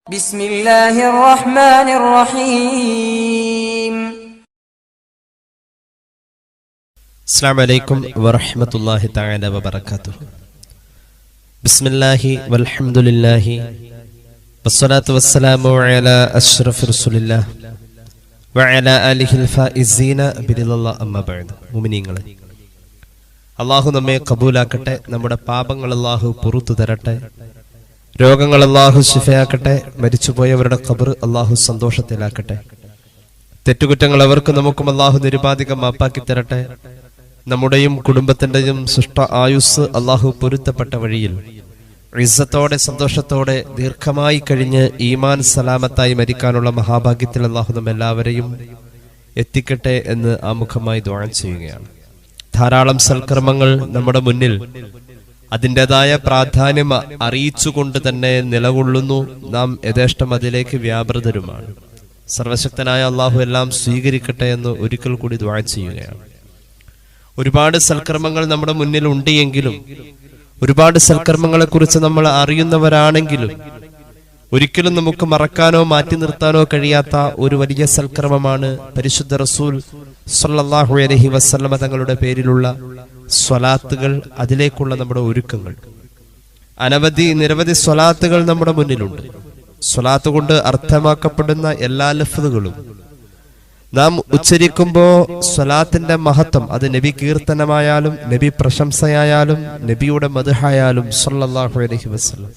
بسم الله الرحمن الرحيم. السلام عليكم ورحمة الله تعالى وبركاته. بسم الله والحمد لله والصلاة والسلام على أشرف رسول الله وعلى آله الفائزين برضا الله أما بعد. മുഅ്മിനീങ്ങളെ, അല്ലാഹു നമ്മെ കബൂലാക്കട്ടെ. നമ്മുടെ പാപങ്ങൾ അല്ലാഹു പുറത്തു തരട്ടെ. രോഗങ്ങൾ അല്ലാഹു ശിഫയാക്കട്ടെ. മരിച്ചുപോയവരുടെ ഖബർ അല്ലാഹു സന്തോഷത്തിലാക്കട്ടെ. തെറ്റുകുറ്റങ്ങൾ അവർക്കും നമുക്കും അല്ലാഹു നിരുപാധികം മാപ്പാക്കി തരട്ടെ. നമ്മുടെയും കുടുംബത്തിന്റെയും സൃഷ്ട ആയുസ് അല്ലാഹു പൊരുത്തപ്പെട്ട വഴിയിൽ ഇസ്സത്തോടെ സന്തോഷത്തോടെ ദീർഘമായി കഴിഞ്ഞ് ഈമാൻ സലാമത്തായി മരിക്കാനുള്ള മഹാഭാഗ്യത്തിൽ അല്ലാഹു നമ്മെല്ലാവരെയും എത്തിക്കട്ടെ എന്ന് ആമുഖമായി ദുആ ചെയ്യുകയാണ്. ധാരാളം സൽക്കർമ്മങ്ങൾ നമ്മുടെ മുന്നിൽ അതിൻ്റെതായ പ്രാധാന്യം അറിയിച്ചുകൊണ്ട് തന്നെ നിലകൊള്ളുന്നു. നാം യഥേഷ്ടം അതിലേക്ക് വ്യാപൃതരുമാണ്. സർവശക്തനായ അല്ലാഹു എല്ലാം സ്വീകരിക്കട്ടെ എന്ന് ഒരിക്കൽ കൂടി ദുആ ചെയ്യുകയാണ്. ഒരുപാട് സൽക്കർമ്മങ്ങൾ നമ്മുടെ മുന്നിൽ ഉണ്ട് എങ്കിലും, ഒരുപാട് സൽക്കർമ്മങ്ങളെ കുറിച്ച് നമ്മൾ അറിയുന്നവരാണെങ്കിലും, ഒരിക്കലും നമുക്ക് മറക്കാനോ മാറ്റി നിർത്താനോ കഴിയാത്ത ഒരു വലിയ സൽക്കർമ്മമാണ് പരിശുദ്ധ റസൂൽ സ്വല്ലല്ലാഹു അലൈഹി വസല്ലമ തങ്ങളുടെ പേരിലുള്ള സ്വലാത്തുകൾ, അതിലേക്കുള്ള നമ്മുടെ ഒരുക്കങ്ങൾ. നിരവധി സ്വലാത്തുകൾ നമ്മുടെ മുന്നിലുണ്ട്. സ്വലാത്ത് കൊണ്ട് അർത്ഥമാക്കപ്പെടുന്ന എല്ലാ ലഫ്ളുകളും നാം ഉച്ചരിക്കുമ്പോൾ സ്വലാത്തിന്റെ മഹത്വം, അത് നബി കീർത്തനമായാലും നബി പ്രശംസയായാലും നബിയുടെ മദ്ഹായാലും സ്വല്ലല്ലാഹു അലൈഹി വസല്ലം,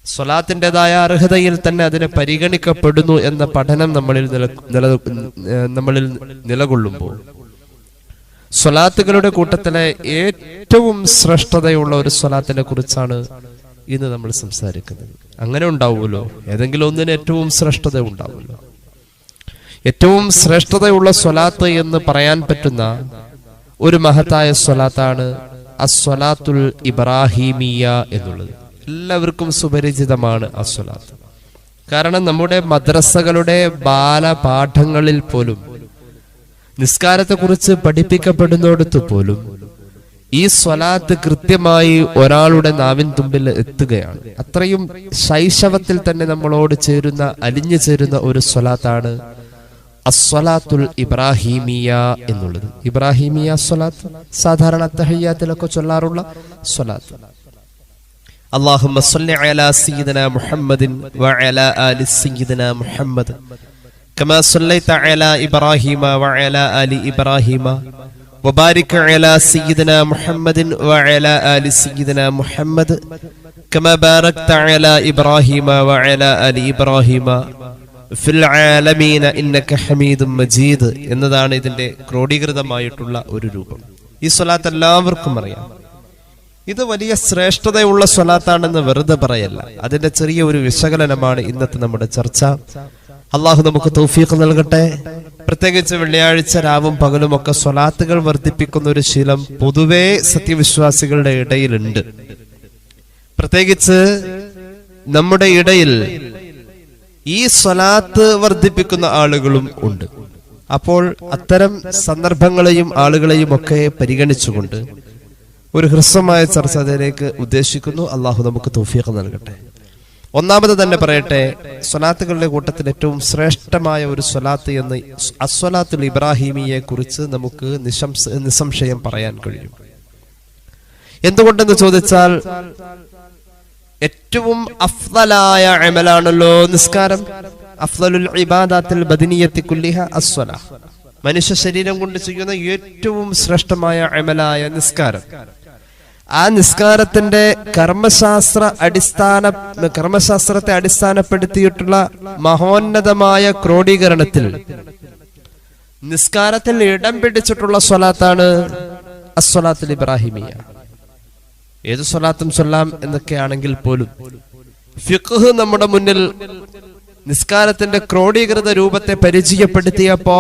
സ്വലാത്തിൻ്റെതായ അർഹതയിൽ തന്നെ അതിനെ പരിഗണിക്കപ്പെടുന്നു എന്ന പഠനം നമ്മളിൽ നിലകൊള്ളുമ്പോൾ സ്വലാത്തുകളുടെ കൂട്ടത്തിലെ ഏറ്റവും ശ്രേഷ്ഠതയുള്ള ഒരു സ്വലാത്തിനെ കുറിച്ചാണ് ഇന്ന് നമ്മൾ സംസാരിക്കുന്നത്. അങ്ങനെ ഉണ്ടാവുമല്ലോ, ഏതെങ്കിലും ഒന്നിന് ഏറ്റവും ശ്രേഷ്ഠത ഉണ്ടാവുമല്ലോ. ഏറ്റവും ശ്രേഷ്ഠതയുള്ള സ്വലാത്ത് എന്ന് പറയാൻ പറ്റുന്ന ഒരു മഹത്തായ സ്വലാത്താണ് അസ്വലാത്തുൽ ഇബ്രാഹിമിയ എന്നുള്ളത്. എല്ലാവർക്കും സുപരിചിതമാണ് ആ സ്വലാത്ത്. കാരണം നമ്മുടെ മദ്രസകളുടെ ബാലപാഠങ്ങളിൽ പോലും, നിസ്കാരത്തെ കുറിച്ച് പഠിപ്പിക്കപ്പെടുന്നിടത്ത് പോലും ഈ സ്വലാത്ത് കൃത്യമായി ഒരാളുടെ നാവിൻ തുമ്പിൽ എത്തുകയാണ്. അത്രയും ശൈശവത്തിൽ തന്നെ നമ്മളോട് ചേരുന്ന, അലിഞ്ഞു ചേരുന്ന ഒരു സ്വലാത്താണ് അസ്വലാത്തുൽ ഇബ്രാഹിമിയ എന്നുള്ളത്. ഇബ്രാഹിമിയ സ്വലാത്ത് സാധാരണ തഹയ്യാത്തിലൊക്കെ ചൊല്ലാറുള്ള സ്വലാത്ത്. اللهم صل على سيدنا محمد وعلى آل سيدنا محمد كما صليت على إبراهيم وعلى آل إبراهيم وبارك على سيدنا محمد وعلى آل سيدنا محمد كما باركت على إبراهيم وعلى آل إبراهيم في العالمين إنك حميد مجيد എന്നതാണ് ഇതിന്റെ ക്രോഡീകൃതമായിട്ടുള്ള ഒരു രൂപം. ഈ സ്വലാത്ത് എല്ലാവർക്കും അറിയാം. ഇത് വലിയ ശ്രേഷ്ഠതയുള്ള സ്വലാത്താണെന്ന് വെറുതെ പറയല്ല, അതിന്റെ ചെറിയ ഒരു വിശകലനമാണ് ഇന്നത്തെ നമ്മുടെ ചർച്ച. അള്ളാഹു നമുക്ക് തൗഫീഖ് നൽകട്ടെ. പ്രത്യേകിച്ച് വെള്ളിയാഴ്ച രാവും പകലും ഒക്കെ സ്വലാത്തുകൾ വർദ്ധിപ്പിക്കുന്ന ഒരു ശീലം പൊതുവേ സത്യവിശ്വാസികളുടെ ഇടയിലുണ്ട്. പ്രത്യേകിച്ച് നമ്മുടെ ഇടയിൽ ഈ സ്വലാത്ത് വർദ്ധിപ്പിക്കുന്ന ആളുകളും ഉണ്ട്. അപ്പോൾ അത്തരം സന്ദർഭങ്ങളെയും ആളുകളെയും ഒക്കെ പരിഗണിച്ചുകൊണ്ട് ഒരു ഹ്രസ്വമായ ചർച്ച അതിലേക്ക് ഉദ്ദേശിക്കുന്നു. അള്ളാഹു നമുക്ക് തൗഫീഖ് നൽകട്ടെ. ഒന്നാമത് തന്നെ പറയട്ടെ, സ്വലാത്തുകളുടെ കൂട്ടത്തിൽ ഏറ്റവും ശ്രേഷ്ഠമായ ഒരു സ്വലാത്ത് എന്ന് അസ്വലാത്തുൽ ഇബ്രാഹിമിയെ കുറിച്ച് നമുക്ക് നിസ്സംശയം പറയാൻ കഴിയും. എന്തുകൊണ്ടെന്ന് ചോദിച്ചാൽ, ഏറ്റവും അഫ്ളലായ അമലാണല്ലോ നിസ്കാരം. അഫ്ളലുൽ ഇബാദത്തിൽ ബദനിയത്തി കുല്ലിഹ അസ്വലാഹ്. മനുഷ്യ ശരീരം കൊണ്ട് ചെയ്യുന്ന ഏറ്റവും ശ്രേഷ്ഠമായ അമലായ നിസ്കാരം. ആ നിസ്കാരത്തിന്റെ കർമ്മശാസ്ത്രത്തെ അടിസ്ഥാനപ്പെടുത്തിയിട്ടുള്ള മഹോന്നതമായ ക്രോഡീകരണത്തിൽ നിസ്കാരത്തിൽ ഇടം പിടിച്ചിട്ടുള്ള സ്വലാത്താണ് അസ്വലാത്തുൽ ഇബ്രാഹിമിയ. ഏത് സ്വലാത്തും ചൊല്ലാം എന്നൊക്കെയാണെങ്കിൽ പോലും ഫിഖ്ഹ് നമ്മുടെ മുന്നിൽ നിസ്കാരത്തിന്റെ ക്രോഡീകൃത രൂപത്തെ പരിചയപ്പെടുത്തിയപ്പോ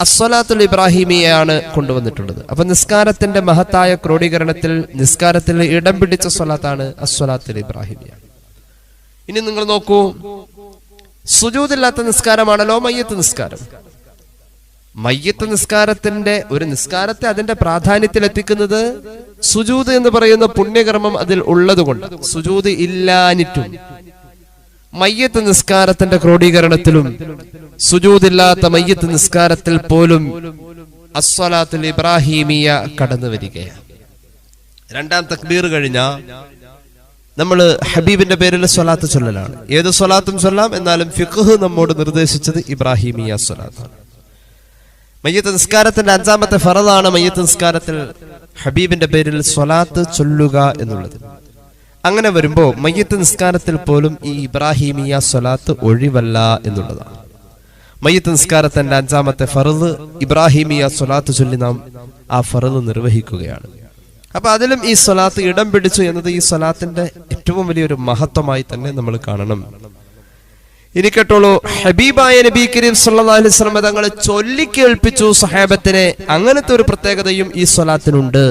അസ്വലാത്തുൽ ഇബ്രാഹിമിയാണ് കൊണ്ടുവന്നിട്ടുള്ളത്. അപ്പൊ നിസ്കാരത്തിന്റെ മഹത്തായ ക്രോഡീകരണത്തിൽ നിസ്കാരത്തിൽ ഇടം പിടിച്ച സ്വലാത്താണ് അസ്വലാത്തുൽ ഇബ്രാഹിമിയ. ഇനി നിങ്ങൾ നോക്കൂ, സുജൂദില്ലാത്ത നിസ്കാരമാണല്ലോ മയ്യത്ത് നിസ്കാരം. മയ്യത്ത് നിസ്കാരത്തിന്റെ ഒരു നിസ്കാരത്തെ അതിന്റെ പ്രാധാന്യത്തിൽ എത്തിക്കുന്നത് സുജൂദ് എന്ന് പറയുന്ന പുണ്യകർമ്മം അതിൽ ഉള്ളത് കൊണ്ട്. സുജൂദ് ഇല്ലാനിറ്റും മയ്യത്ത് നിസ്കാരത്തിന്റെ ക്രോഡീകരണത്തിലും സുജൂദില്ലാത്ത മയ്യത്ത് നിസ്കാരത്തിൽ പോലും അസ്സലാത്തുൽ ഇബ്രാഹിമിയ കടന്നു വരികയാണ്. രണ്ടാം തക്ബീർ കഴിഞ്ഞ നമ്മൾ ഹബീബിന്റെ പേരിൽ സ്വലാത്ത് ചൊല്ലലാണ്. ഏത് സ്വലാത്തും ചൊല്ലാം, എന്നാലും ഫിഖ്ഹ് നമ്മോട് നിർദ്ദേശിച്ചത് ഇബ്രാഹിമിയ സ്വലാത്താണ്. മയ്യത്ത് നിസ്കാരത്തിന്റെ 5ാമത്തെ ഫറദാണ് മയ്യത്ത് നിസ്കാരത്തിൽ ഹബീബിന്റെ പേരിൽ സ്വലാത്ത് ചൊല്ലുക എന്നുള്ളത്. അങ്ങനെ വരുമ്പോ മയ്യത്ത് നിസ്കാരത്തിൽ പോലും ഈ ഇബ്രാഹിമിയ സ്വലാത്ത് ഒഴിവല്ല എന്നുള്ളതാണ്. മയ്യത്ത് നിസ്കാരത്തിന്റെ 5ാമത്തെ ഫറദ് ഇബ്രാഹിമിയ സ്വലാത്ത് ചൊല്ലി നാം ആ ഫറദ് നിർവഹിക്കുകയാണ്. അപ്പൊ അതിലും ഈ സ്വലാത്ത് ഇടം പിടിച്ചു എന്നത് ഈ സ്വലാത്തിന്റെ ഏറ്റവും വലിയൊരു മഹത്വമായി തന്നെ നമ്മൾ കാണണം. ഇനി കേട്ടോളൂ, ഹബീബായ നബി കരീം സല്ലല്ലാഹു അലൈഹി വസല്ലം തങ്ങൾ ചൊല്ലിക്കേൾപ്പിച്ചു സഹാബത്തിനെ. അങ്ങനത്തെ ഒരു പ്രത്യേകതയും ഈ സ്വലാത്തിനുണ്ട്.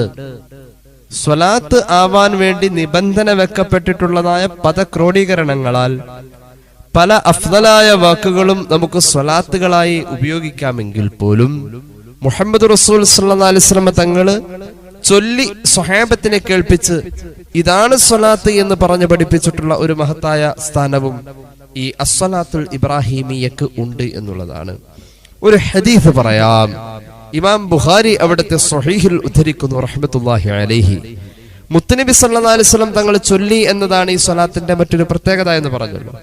സ്വലാത്ത് ആവാൻ വേണ്ടി നിബന്ധന വെക്കപ്പെട്ടിട്ടുള്ളതായ പദക്രോഡീകരണങ്ങളാൽ പല അഫ്ദലായ വാക്കുകളും നമുക്ക് സ്വലാത്തുകളായി ഉപയോഗിക്കാമെങ്കിൽ പോലും മുഹമ്മദ് റസൂൽ സല്ലല്ലാഹു അലൈഹി വസല്ലം തങ്ങൾ ചൊല്ലി സ്വഹാബത്തിനെ കേൾപ്പിച്ച് ഇതാണ് സ്വലാത്ത് എന്ന് പറഞ്ഞു പഠിപ്പിച്ചിട്ടുള്ള ഒരു മഹത്തായ സ്ഥാനവും ഈ അസ്സലാത്തുൽ ഇബ്രാഹിമിയക്ക് ഉണ്ട് എന്നുള്ളതാണ്. ഒരു ഹദീസ് പറയാം. ഇമാം ബുഖാരി അവിടുത്തെ സ്വഹീഹിൽ ഉദ്ധരിക്കുന്നു റഹ്മത്തുള്ളാഹി അലൈഹി. മുത്തനബി സല്ലല്ലാഹു അലൈഹി വസല്ലം തങ്ങൾ ചൊല്ലി എന്നതാണ് ഈ സ്വലാത്തിന്റെ മറ്റൊരു പ്രത്യേകത എന്ന് പറഞ്ഞല്ലോ.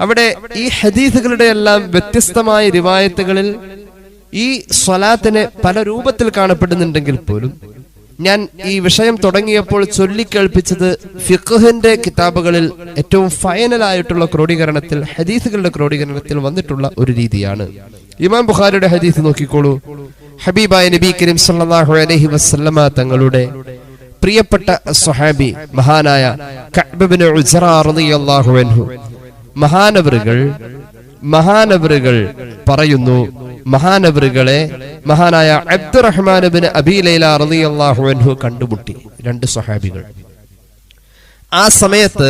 അവിടെ ഈ ഹദീസുകളുടെ എല്ലാം വ്യത്യസ്തമായ റിവായത്തുകളിൽ ഈ സ്വലാത്തിനെ പല രൂപത്തിൽ കാണപ്പെടുന്നുണ്ടെങ്കിൽ പോലും ഞാൻ ഈ വിഷയം തുടങ്ങിയപ്പോൾ ചൊല്ലിക്കേൾപ്പിച്ചത് ഫിഖ്ഹിന്റെ കിതാബുകളിൽ ഏറ്റവും ഫൈനലായിട്ടുള്ള ക്രോഡീകരണത്തിൽ, ഹദീസുകളുടെ ക്രോഡീകരണത്തിൽ വന്നിട്ടുള്ള ഒരു രീതിയാണ്. ഇമാം ബുഖാരിയുടെ ഹദീസ് നോക്കിക്കോളൂ. ഹബീബായ നബി കരീം സല്ലല്ലാഹു അലൈഹി വസല്ലമ തങ്ങളുടെ പ്രിയപ്പെട്ട സ്വഹാബി മഹാനായ കഅബ് ഇബ്നു ഉജ്റ റളിയല്ലാഹു അൻഹു മഹാനവറുകൾ പറയുന്നു, മഹാനവറുകളെ മഹാനായ അബ്ദുറഹ്മാൻ ഇബ്നു അബീ ലൈല റളിയല്ലാഹു അൻഹു കണ്ടുമുട്ടി. 2 സ്വഹാബികൾ. ആ സമയത്ത്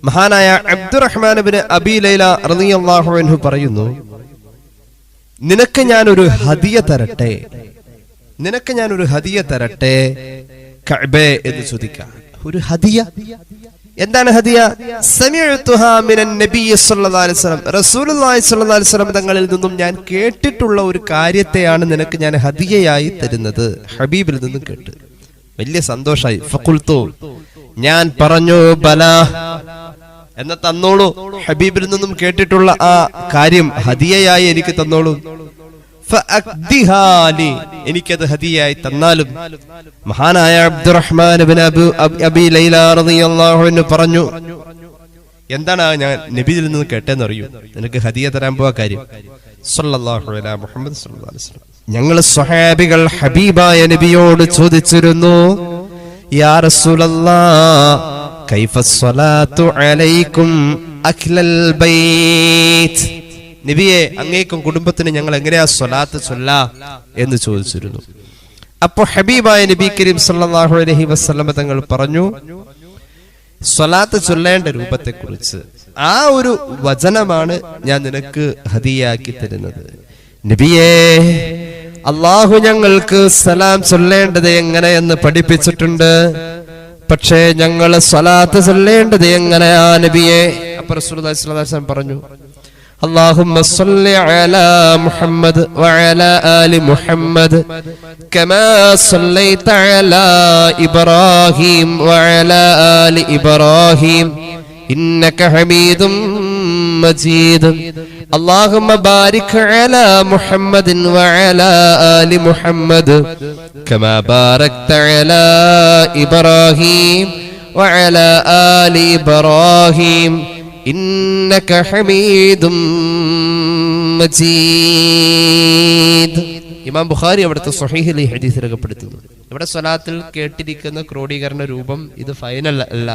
മഹാനായ അബ്ദുറഹ്മാൻ ഇബ്നു അബീ ലൈല റളിയല്ലാഹു അൻഹു പറയുന്നു, നിനക്ക് ഞാനൊരു ഹദിയ തരട്ടെ കഅബേ എന്ന് ചോദിക്കാം. ഒരു ഹദിയ. എന്താണ് ഹദിയ? സമിഅതുഹാ മിനൻ നബി സല്ലല്ലാഹു അലൈഹി വസല്ലം, റസൂലുള്ളാഹി സ്വല്ലല്ലാഹു അലൈഹി വസല്ലം തങ്ങളിൽ നിന്നും ഞാൻ കേട്ടിട്ടുള്ള ഒരു കാര്യത്തെയാണ് നിനക്ക് ഞാൻ ഹദിയയായി തരുന്നത്. ഹബീബിൽ നിന്നും കേട്ട് വലിയ സന്തോഷായി. ഫഖുൽതു, ഞാൻ പറഞ്ഞു, ബലാ, എന്നാ തന്നോളൂ. ഹബീബിൽ നിന്നും കേട്ടിട്ടുള്ള ആ കാര്യം ഹദിയയായി എനിക്ക് തന്നോളൂ. ഫഅഖ്ദിഹാലി, എനിക്കത് ഹദിയയായി തന്നാലും. മഹാനായ അബ്ദുറഹ്മാൻ ഇബ്നു അബീ ലൈല റളിയല്ലാഹു അൻഹു പറഞ്ഞു, എന്താണ് ഞാൻ നബിയിൽ നിന്ന് കേട്ടെന്ന് അറിയൂ, നിനക്ക് ഹദിയ തരാൻ പോവാ കാര്യം. സല്ലല്ലാഹു അലാ മുഹമ്മദ് സല്ലല്ലാഹു അലൈഹി വസല്ലം. ഞങ്ങൾ സ്വഹാബികൾ ഹബീബായ നബിയോട് ചോദിച്ചിരുന്നു, യാ റസൂലല്ലാഹ് കൈഫ സ്വലാത്തു അലൈക്കും അഖ്ലൽ ബൈത്ത്, നബിയെ അങ്ങേക്കും കുടുംബത്തിന് ഞങ്ങൾ എങ്ങനെയാ സ്വലാത്ത് ചൊല്ലാ എന്ന് ചോദിച്ചിരുന്നു. അപ്പൊ ഹബീബായ നബി കരീം സല്ലല്ലാഹു അലൈഹി വസല്ലം തങ്ങൾ പറഞ്ഞു സ്വലാത്ത് ചൊല്ലേണ്ട രൂപത്തെ കുറിച്ച്. ആ ഒരു വചനമാണ് ഞാൻ നിനക്ക് ഹദിയാക്കി തരുന്നത്. നബിയേ, അല്ലാഹു ഞങ്ങൾക്ക് സലാം ചൊല്ലേണ്ടത് എങ്ങനെയെന്ന് പഠിപ്പിച്ചിട്ടുണ്ട്, പക്ഷേ ഞങ്ങൾ സ്വലാത്ത് ചൊല്ലേണ്ടത് എങ്ങനെയാ നബിയെ? അപ്പൊ റസൂലുള്ളാഹി സ്വല്ലല്ലാഹു അലൈഹി വസല്ലം പറഞ്ഞു, اللهم صل على محمد وعلى آل محمد كما صليت على إبراهيم وعلى آل إبراهيم إنك حميد مجيد اللهم بارك على محمد وعلى آل محمد كما باركت على إبراهيم وعلى آل إبراهيم إنك حميد مجيد. ഇമാം ബുഖാരി അവിടുത്തെ സ്വഹീഹിൽ ഈ ഹദീസ് രേഖപ്പെടുത്തുന്നു. ഇവിടെ സ്വലാത്തിൽ കേട്ടിരിക്കുന്ന ക്രോഡീകരണ രൂപം ഇത് ഫൈനൽ അല്ല.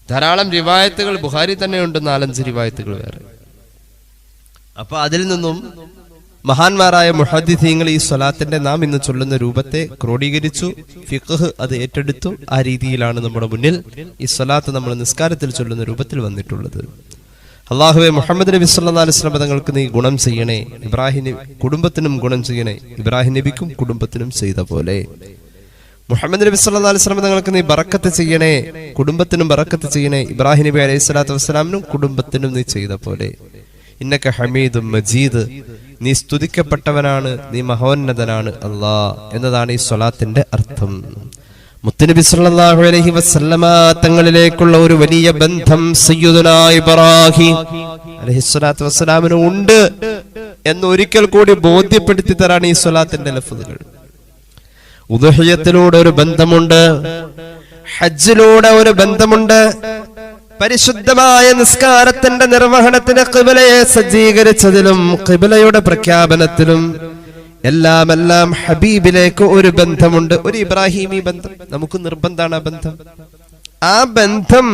ധാരാളം റിവായത്തുകൾ ബുഖാരി തന്നെ ഉണ്ട്, 4-5 റിവായത്തുകൾ വേറെ. അപ്പൊ അതിൽ നിന്നും മഹാന്മാരായ മുഹദ്ദിസീങ്ങൾ ഈ സ്വലാത്തിന്റെ നാം ഇന്ന് ചൊല്ലുന്ന രൂപത്തെ ക്രോഡീകരിച്ചു. ഫിഖ്ഹ് അത് ഏറ്റെടുത്തു. ആ രീതിയിലാണ് നമ്മുടെ മുന്നിൽ ഈ സ്വലാത്ത് നമ്മൾ നിസ്കാരത്തിൽ ചൊല്ലുന്ന രൂപത്തിൽ വന്നിട്ടുള്ളത്. അല്ലാഹുവേ, മുഹമ്മദ് നബി സല്ലല്ലാഹു അലൈഹി വസല്ലം തങ്ങൾക്ക് നീ ഗുണം ചെയ്യണേ, ഇബ്രാഹിം കുടുംബത്തിനും ഗുണം ചെയ്യണേ, ഇബ്രാഹിം നബിക്കും കുടുംബത്തിനും ചെയ്ത പോലെ. മുഹമ്മദ് നബി സല്ലല്ലാഹു അലൈഹി വസല്ലം തങ്ങൾക്ക് നീ ബറക്കത്ത് ചെയ്യണേ, കുടുംബത്തിനും ബറക്കത്ത് ചെയ്യണേ. ഇബ്രാഹിം നബി അലൈഹി സ്വലാത്തു വസ്സലാമിനും കുടുംബത്തിനും നീ ചെയ്ത പോലെ. ഇന്നക ഹമീദും മജീദ്, നീ സ്തുതിക്കപ്പെട്ടവനാണ്, നീ മഹോന്നതനാണ് അല്ലാ എന്നതാണ് ഈ സ്വലാത്തിന്റെ അർത്ഥം. മുത്തുനബി സല്ലല്ലാഹു അലൈഹി വസല്ലമ തങ്ങളിലേക്കുള്ള ഒരു വലിയ ബന്ധം സയ്യിദുനാ ഇബ്രാഹിം അലൈഹിസ്സലാത്തു വസ്സലാമിന് ഉണ്ട് എന്ന് ഒരിക്കൽ കൂടി ബോധ്യപ്പെടുത്തി തരാണ് ഈ സ്വലാത്തിന്റെ ലഫ്ളുകൾ. ഉദ്ഹിയത്തിലൂടെ ഒരു ബന്ധമുണ്ട്, ഹജ്ജിലൂടെ ഒരു ബന്ധമുണ്ട്, പരിശുദ്ധമായ നിസ്കാരത്തിന്റെ നിർവഹണത്തിന് ഖിബ്ലയെ സജ്ജീകരിച്ചതിലും ഖിബ്ലയുടെ പ്രഖ്യാപനത്തിലും എല്ലാം ഹബീബിലേക്ക് ഒരു ബന്ധമുണ്ട്, ഒരു ഇബ്രാഹിമി ബന്ധം. നമുക്ക് നിർബന്ധമാണ് ആ ബന്ധം. ആ ബന്ധം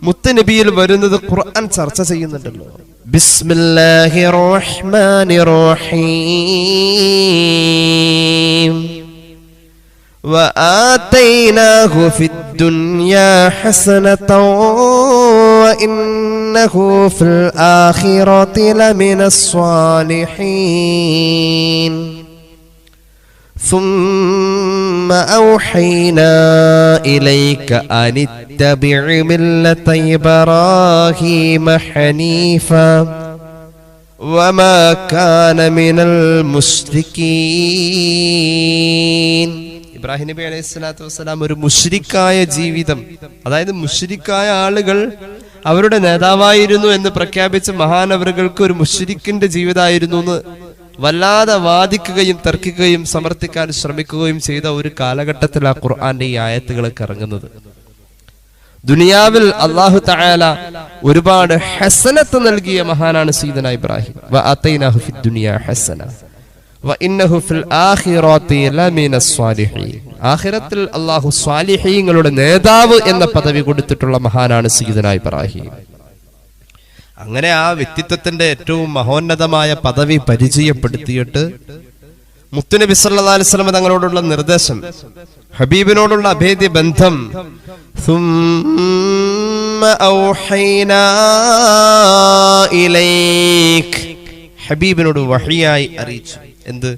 മുത്തുനബിയിൽ വരുന്നത് ഖുർആൻ ചർച്ച ചെയ്യുന്നുണ്ടല്ലോ. ബിസ്മില്ലാഹിർ റഹ്മാനിർ റഹീം وآتيناه في الدنيا حسنة وإنه في الآخرة لمن الصالحين ثم أوحينا إليك أن اتبع ملة إبراهيم حنيفا وما كان من المشركين. ഇബ്രാഹിം നബി അലൈഹി സ്വലാത്തു വസ്സലാം ഒരു മുശ്രിക്കായ ജീവിതം, അതായത് മുശ്രിക്കായ ആളുകൾ അവരുടെ നേതാവായിരുന്നു എന്ന് പ്രഖ്യാപിച്ച മഹാനവറുകൾക്ക് ഒരു മുശ്രിക്കിന്റെ ജീവിതമായിരുന്നു എന്ന് വല്ലാതെ വാദിക്കുകയും തർക്കിക്കുകയും സമർത്ഥിക്കാൻ ശ്രമിക്കുകയും ചെയ്ത ഒരു കാലഘട്ടത്തിൽ ആ ഖുർആന്റെ ഈ ആയത്തുകളൊക്കെ ഇറങ്ങുന്നത്. ദുനിയാവിൽ അല്ലാഹു തആല ഒരുപാട് ഹസനത്ത് നൽകിയ മഹാനാണ് സയ്യിദുനാ ഇബ്രാഹിം. വഅതൈനാഹു ഫിദ് ദുനിയാ ഹസന വഇന്നഹു ഫിൽ ആഖിറതി ലമിനസ് സ്വാലിഹീൻ. ആഖിറത്തിൽ അല്ലാഹു സ്വാലിഹീങ്ങളുടെ നേതാവ് എന്ന പദവി കൊടുത്തിട്ടുള്ള മഹാനാണ് സയ്യിദുനാ ഇബ്രാഹിം. അങ്ങനെ ആ വ്യക്തിത്വത്തിന്റെ ഏറ്റവും മഹോന്നതമായ പദവി പരിചയപ്പെടുത്തിയിട്ട് മുത്തുനബി സല്ലല്ലാഹു അലൈഹി വസല്ലം തങ്ങളോടുള്ള നിർദ്ദേശം, ഹബീബിനോടുള്ള അഭേദ്യ ബന്ധം, ثم أوحينا إليك, ഹബീബിനോട് വഹിയായി അറിയിച്ചു. എന്ത്?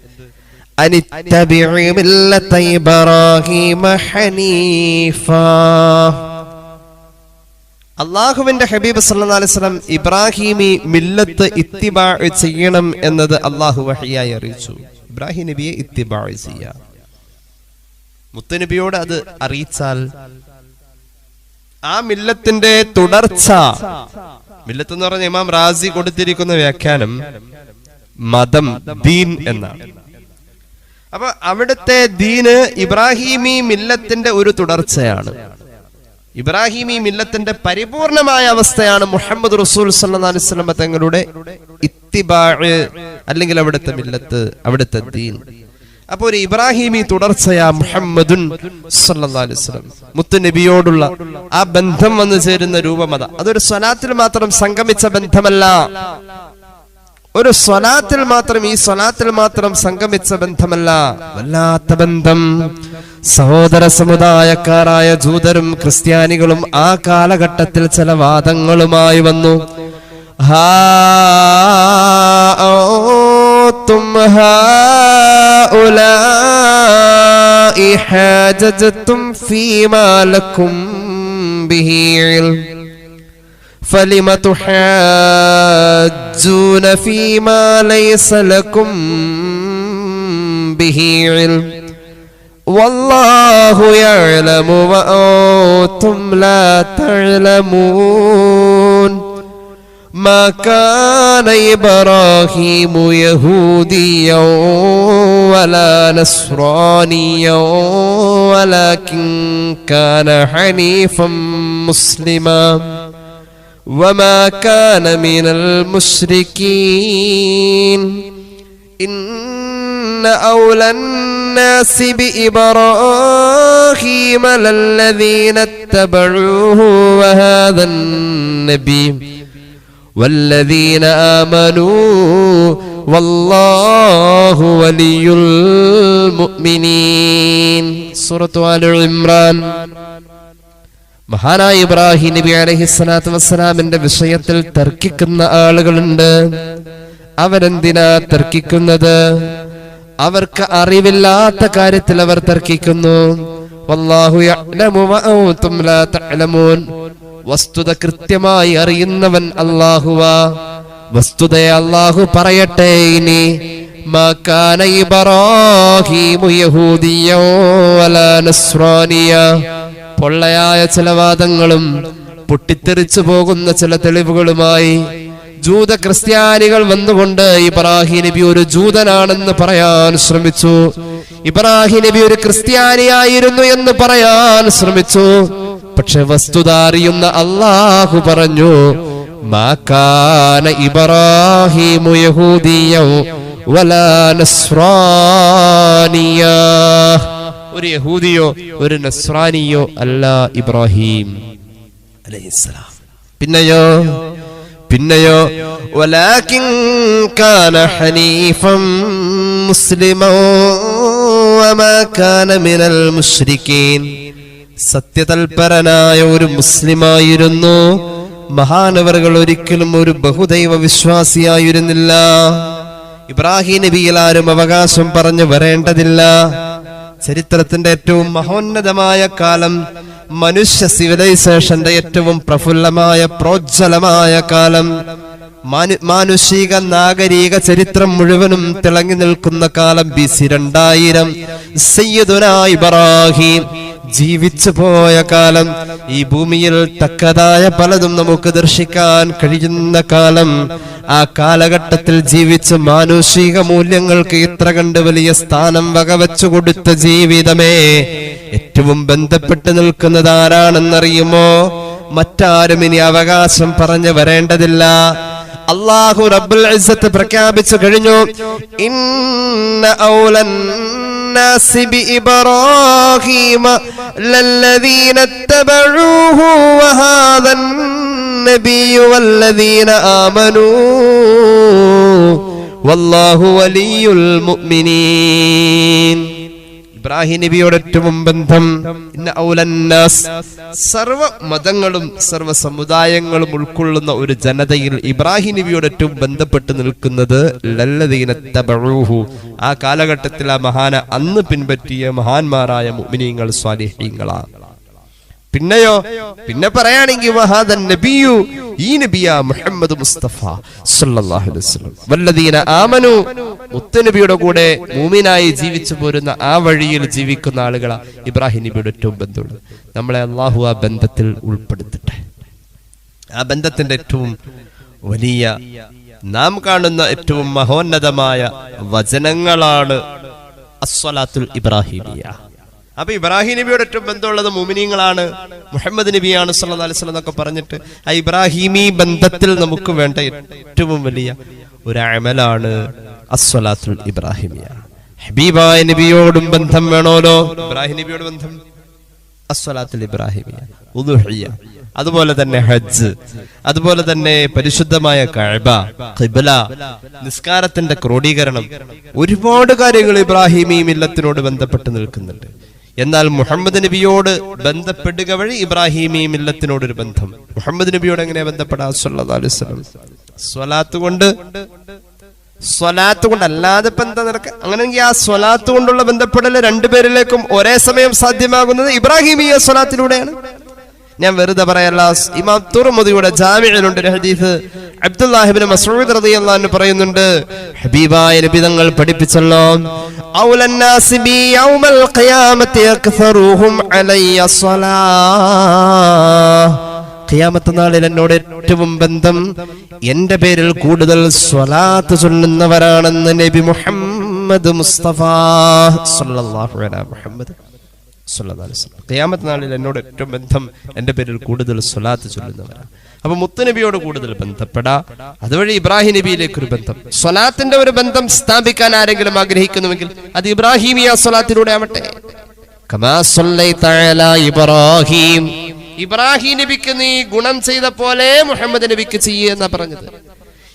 അനിത്തബിഉ മില്ലത ഇബ്രാഹിമ ഹനീഫാ. അല്ലാഹുവിന്റെ ഹബീബ് സല്ലല്ലാഹു അലൈഹി വസല്ലം ഇബ്രാഹിമി മില്ലത്ത് ഇത്തിബാ ചെയ്യണം എന്നത് അല്ലാഹു വഹിയായി അറിയിച്ചു. ഇബ്രാഹിം നബിയെ ഇത്തിബാ ചെയ്യാം. മുത്തുനബിയോട് അത് അറിയിച്ചാൽ ആ മില്ലത്തിന്റെ തുടർച്ച, മില്ലത്ത് എന്ന് പറഞ്ഞ ഇമാം റാസി കൊടുത്തിരിക്കുന്ന വ്യാഖ്യാനം മതം, ദീൻ എന്നാണ്. അപ്പൊ അവിടുത്തെ ദീന് ഇബ്രാഹിമി മില്ലത്തിന്റെ ഒരു തുടർച്ചയാണ്. ഇബ്രാഹിമി മില്ലത്തിന്റെ പരിപൂർണമായ അവസ്ഥയാണ് മുഹമ്മദ് റസൂൽ സല്ലല്ലാഹു അലൈഹി വസല്ലം തങ്ങളുടെ ഇത്തിബാ, അല്ലെങ്കിൽ അവിടുത്തെ മില്ലത്ത്, അവിടുത്തെ ദീൻ. അപ്പൊ ഒരു ഇബ്രാഹിമി തുടർച്ചയാ മുഹമ്മദുൻ സല്ലല്ലാഹു അലൈഹി വസല്ലം. മുത്തുനബിയോടുള്ള ആ ബന്ധം വന്നു ചേരുന്ന രൂപമത. അതൊരു സ്വലാത്തിൽ മാത്രം സംഗമിച്ച ബന്ധമല്ല, ഒരു സ്വലാത്തിൽ മാത്രം, ഈ സ്വലാത്തിൽ മാത്രം സംഗമിച്ച ബന്ധമല്ല, വല്ലാത്ത ബന്ധം. സഹോദര സമുദായക്കാരായ ജൂതരും ക്രിസ്ത്യാനികളും ആ കാലഘട്ടത്തിൽ ചില വാദങ്ങളുമായി വന്നു. حاججتم فيما لكم به علم فلم تحاجون فيما ليس لكم به علم والله يعلم وأنتم لا تعلمون ما كان إبراهيم يهوديا ولا نصرانيا ولكن كان حنيفا مسلما وما كان من المشركين إن أولى الناس بإبراهيم للذين اتبعوه وهذا النبي والذين آمنوا والله ولي المؤمنين. സൂറത്ത് ആൽ ഇംറാൻ. മഹാനായ ഇബ്രാഹിം നബി അലൈഹിസ്സലാത്തു വസ്സലാമിന്റെ വിഷയത്തിൽ തർക്കിക്കുന്ന ആളുകളുണ്ട്. അവരെന്തിനാ തർക്കിക്കുന്നത്? അവർക്ക് അറിവില്ലാത്ത കാര്യത്തിൽ അവർ തർക്കിക്കുന്നു. വല്ലാഹു യഅലമു വ അൻതും ലാ തഅലമൂൻ. വസ്തുത കൃത്യമായി അറിയുന്നവൻ അല്ലാഹുവാ. വസ്തുതയെ അല്ലാഹു പറയട്ടെ. ഇനി മാ കാന ഇബ്രാഹീമു യഹൂദിയ്യ വലാ നസ്രാനിയ. പൊള്ളയായ ചില വാദങ്ങളും പൊട്ടിത്തെറിച്ചു പോകുന്ന ചില തെളിവുകളുമായി ജൂത ക്രിസ്ത്യാനികൾ വന്നുകൊണ്ട് ഇബ്രാഹിം നബി ഒരു ജൂതനാണെന്ന് പറയാൻ ശ്രമിച്ചു. ഇബ്രാഹിം നബി ഒരു ക്രിസ്ത്യാനിയായിരുന്നു എന്ന് പറയാൻ ശ്രമിച്ചു. പക്ഷെ വസ്തുത അറിയുന്ന അല്ലാഹു പറഞ്ഞു, മാ കാന ഇബ്രാഹീമു യഹൂദിയ്യ വലാ നസ്രാനിയ. ഒരു യഹൂദിയോ ഒരു നസ്രാനിയോ അല്ല ഇബ്രാഹിം അലൈഹിസ്സലാം. പിന്നെയോ വലാകിൻ കാന ഹനീഫൻ മുസ്ലിമൻ വമാ കാന മിനൽ മുശ്രിക്കീൻ. സത്യതൽപരനായ ഒരു മുസ്ലിമായിരുന്നു. മഹാനവറുകൾ ഒരിക്കലും ഒരു ബഹുദൈവ വിശ്വാസിയായിരുന്നില്ല. ഇബ്രാഹിം നബിയിൽ ആരും അവകാശം പറഞ്ഞു വരേണ്ടതില്ല. ചരിത്രത്തിന്റെ ഏറ്റവും മഹോന്നതമായ കാലം, മനുഷ്യ സിവിലൈസേഷന്റെ ഏറ്റവും പ്രഫുല്ലമായ പ്രോജ്വലമായ കാലം, മാനുഷിക നാഗരിക ചരിത്രം മുഴുവനും തിളങ്ങി നിൽക്കുന്ന കാലം BC 2000. സയ്യിദുനാ ഇബ്രാഹിം ജീവിച്ചു പോയ കാലം. ഈ ഭൂമിയിൽ തക്കതായ പലതും നമുക്ക് ദർശിക്കാൻ കഴിയുന്ന കാലം. ആ കാലഘട്ടത്തിൽ ജീവിച്ച് മാനുഷിക മൂല്യങ്ങൾക്ക് ഇത്ര കണ്ട് വലിയ സ്ഥാനം വകവെച്ചു കൊടുത്ത ജീവിതമേ ഏറ്റവും ബന്ധപ്പെട്ട് നിൽക്കുന്നത് ആരാണെന്നറിയുമോ? മറ്റാരും ഇനി അവകാശം പറഞ്ഞു വരേണ്ടതില്ല. അല്ലാഹു റബ്ബുൽ ഇസ്സത്ത് പ്രഖ്യാപിച്ചു കഴിഞ്ഞു, ഇന്ന ഔലൻ നാസി ബിഇബ്രാഹീമ ലല്ലദീന തബഊഹു വഹാദൻ നബിയ്യു വല്ലദീന ആമനൂ വല്ലാഹു വലിയുൽ മുഅ്മിനീൻ. ഇബ്രാഹിം നബിയോട് ഏറ്റവും ബന്ധം സർവ മതങ്ങളും സർവ സമുദായങ്ങളും ഉൾക്കൊള്ളുന്ന ഒരു ജനതയിൽ ഇബ്രാഹിം നബിയോട് ഏറ്റവും ബന്ധപ്പെട്ട് നിൽക്കുന്നത് ലല്ലദീന തബഊഹു. ആ കാലഘട്ടത്തിൽ ആ മഹാന അന്ന് പിൻപറ്റിയ മഹാന്മാരായ മുഅ്മിനീങ്ങൾ സ്വാലിഹീങ്ങളാണ്. പിന്നെ പറയുകയാണെങ്കിൽ വഹാദൻ നബിയു, ഈ നബിയാ മുഹമ്മദ് മുസ്തഫ സല്ലല്ലാഹു അലൈഹി വസല്ലം വല്ലദീന ആമനു, മുത്തനബിയുടെ കൂടെ മൂമിനായി ജീവിച്ചു പോരുന്ന ആ വഴിയിൽ ജീവിക്കുന്ന ആളുകളാ ഇബ്രാഹിം നബിയുടെ ഏറ്റവും ബന്ധമുള്ളത്. നമ്മളെ അല്ലാഹു ആ ബന്ധത്തിൽ ഉൾപ്പെടുത്തട്ടെ. ആ ബന്ധത്തിന്റെ ഏറ്റവും വലിയ നാം കാണുന്ന ഏറ്റവും മഹോന്നതമായ വചനങ്ങളാണ് അസ്സലാത്തുൽ ഇബ്രാഹിമിയ. അപ്പൊ ഇബ്രാഹിം നബിയോട് ഏറ്റവും ബന്ധമുള്ളത് മുഅ്മിനീങ്ങളാണ്, മുഹമ്മദ് നബിയാണ് സല്ലല്ലാഹു അലൈഹി വസല്ലം എന്നൊക്കെ പറഞ്ഞിട്ട് ആ ഇബ്രാഹിമി ബന്ധത്തിൽ നമുക്ക് വേണ്ട ഏറ്റവും വലിയ ഒരു അമലാണ് അസ്സലാത്തുൽ ഇബ്രാഹിമിയ. ഹബീബായ നബിയോടും ബന്ധം വേണോലോ. ഇബ്രാഹിം നബിയോട് ബന്ധം അസ്സലാത്തുൽ ഇബ്രാഹിമിയ, ഉദുഹിയ, അതുപോലെ തന്നെ ഹജ്ജ്, അതുപോലെ തന്നെ പരിശുദ്ധമായ കഅബ, ഖിബ്ല, നിസ്കാരത്തിന്റെ ക്രോഡീകരണം, ഒരുപാട് കാര്യങ്ങൾ ഇബ്രാഹിമി മില്ലത്തിനോട് ബന്ധപ്പെട്ട് നിൽക്കുന്നുണ്ട്. എന്നാൽ മുഹമ്മദ് നബിയോട് ബന്ധപ്പെടുക വഴി ഇബ്രാഹിമി മില്ലത്തിനോട് ഒരു ബന്ധം. മുഹമ്മദ് നബിയോട് എങ്ങനെയാ ബന്ധപ്പെടാ? സല്ലല്ലാഹു അലൈഹി വസല്ലം സ്വലാത്ത് കൊണ്ട് അല്ലാതെ ഇപ്പൊ എന്താ നടക്കുക? അങ്ങനെയെങ്കിൽ ആ സ്വലാത്ത് കൊണ്ടുള്ള ബന്ധപ്പെടൽ രണ്ടുപേരിലേക്കും ഒരേ സമയം സാധ്യമാകുന്നത് ഇബ്രാഹിമിയ സ്വലാത്തിലൂടെയാണ്. ഞാൻ വെറുതെ പറയല്ല. ഇമാം തുർമുദിയുടെ ജാമിഇലുണ്ട് ഒരു ഹദീസ്. അബ്ദുല്ലാഹി ഇബ്നു മസ്ഊദ് റളിയല്ലാഹു അൻഹു പറയുന്നുണ്ട്, ഹബീബായ നബി തങ്ങൾ പഠിപ്പിച്ചല്ലോ, ഔലൻ നാസി ബി യൗമൽ ഖിയാമത്തി അക്സറുഹും അലയ്യ സ്വലാഹ്. ഖിയാമത്ത് നാളിൽ എന്നോട് ഏറ്റവും ബന്ധം എന്റെ പേരിൽ കൂടുതൽ സ്വലാത്ത് ചൊല്ലുന്നവരാണെന്ന് നബി മുഹമ്മദ് മുസ്തഫ സല്ലല്ലാഹു അലൈഹി മുഹമ്മദ് സല്ലല്ലാഹു അലൈഹി വസല്ലം. ഖിയാമത്ത് നാളിൽ എന്നോട് ഏറ്റവും ബന്ധം എന്റെ പേരിൽ കൂടുതൽ സ്വലാത്ത് ചൊല്ലുന്നവരാണ്. അപ്പൊ മുത്തുനബിയോട് കൂടുതൽ ബന്ധപ്പെടാ, അതുവഴി ഇബ്രാഹിം നബിയിലേക്ക് ഒരു ബന്ധം, സ്വലാത്തിന്റെ ഒരു ബന്ധം സ്ഥാപിക്കാൻ ആരെങ്കിലും ആഗ്രഹിക്കുന്നുവെങ്കിൽ അത് ഇബ്രാഹിമിയ സ്വലാത്തിലൂടെ ആവട്ടെ. കമാ സല്ലൈത അലാ ഇബ്രാഹിം, ഇബ്രാഹിം നബിക്ക് നീ ഗുണം ചെയ്ത പോലെ മുഹമ്മദ് നബിക്ക് ചെയ്യുന്ന പറഞ്ഞത്.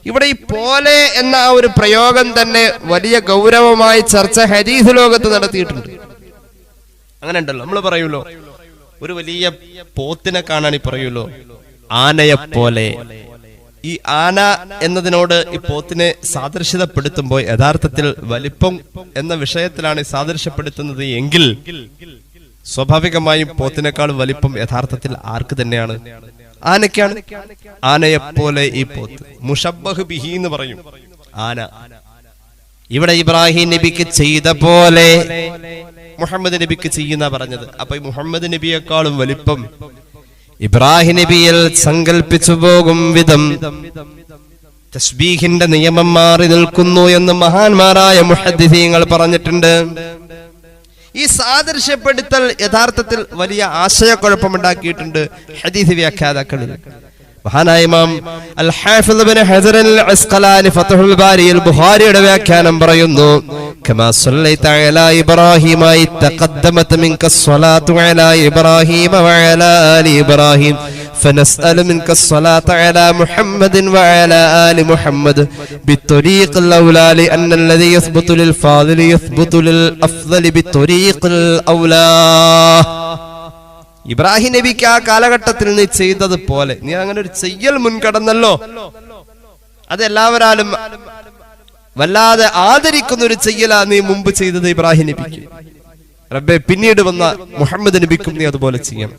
ഇവിടെ ഈ പോലെ എന്ന ആ ഒരു പ്രയോഗം തന്നെ വലിയ ഗൗരവമായി ചർച്ച ഹദീസ് ലോകത്ത് നടത്തിയിട്ടുണ്ട്. അങ്ങനെ ഉണ്ടല്ലോ, നമ്മൾ പറയൂലോ, ഒരു വലിയ പോത്തിനെ കാണാൻ പറയുമല്ലോ ആനയെപ്പോലെ. ഈ ആന എന്നതിനോട് ഈ പോത്തിനെ സാദൃശ്യതപ്പെടുത്തുമ്പോൾ യഥാർത്ഥത്തിൽ വലിപ്പം എന്ന വിഷയത്തിലാണ് സാദൃശ്യപ്പെടുത്തുന്നത് എങ്കിൽ സ്വാഭാവികമായും പോത്തിനേക്കാൾ വലിപ്പം യഥാർത്ഥത്തിൽ ആർക്ക് തന്നെയാണ്? ആനയ്ക്കാണ്. ആനയെപ്പോലെ ഈ പോത്ത് മുഷബ്ബഹ് ബിഹി എന്ന് പറയും. ആന ഇവിടെ ഇബ്രാഹിം നബിക്ക് ചെയ്ത പോലെ മുഹമ്മദ് നബിക്ക് ചെയ്യുന്ന പറഞ്ഞത്. അപ്പൊ ഈ മുഹമ്മദ് നബിയെക്കാളും വലിപ്പം ഇബ്രാഹിം നബിയിൽ സങ്കൽപ്പിച്ചു പോകും വിധം തസ്ബീഹിന്റെ നിയമം മാറി നിൽക്കുന്നു എന്ന് മഹാന്മാരായ മുഹദ്ദിസീങ്ങൾ പറഞ്ഞിട്ടുണ്ട്. ഈ സാദൃശ്യപ്പെടുത്തൽ യഥാർത്ഥത്തിൽ വലിയ ആശയക്കുഴപ്പമുണ്ടാക്കിയിട്ടുണ്ട് ഹദീസ് വ്യാഖ്യാതാക്കളിൽ. മഹാനായ ഇമാം അൽ ഹാഫിദ് ഇബ്നു ഹജർ അൽ അസ്ഖലാനി ഫത്ഹുൽ ബാരിയിൽ ബുഖാരിയുടെ വ്യാഖ്യാനം പറയുന്നു, കമാ സല്ലൈത അലാ ഇബ്രാഹിമ തഖദ്ദമത മിൻക സ്വലാത്തു അലാ ഇബ്രാഹിമ വഅലാ ആലി ഇബ്രാഹിം فنسأل منك الصلاة على محمد وعلى آل محمد بالطريق الأولى لأن الذي يثبت للفاضل يثبت للأفضل بالطريق الأولى. ഇബ്രാഹിം നബിക്ക് ആ കാലഘട്ടത്തിൽ നീ ചെയ്തതുപോലെ നീ അങ്ങനെ ഒരു ചെയ്യൽ മുൻകടന്നല്ലോ. അത് എല്ലാവരാലും വല്ലാതെ ആദരിക്കുന്ന ഒരു ചെയ്യലാ നീ മുമ്പ് ചെയ്തത് ഇബ്രാഹിം നബിക്ക്. റബ്ബേ, പിന്നീട് വന്ന മുഹമ്മദ് നബിക്കും നീ അതുപോലെ ചെയ്യണം.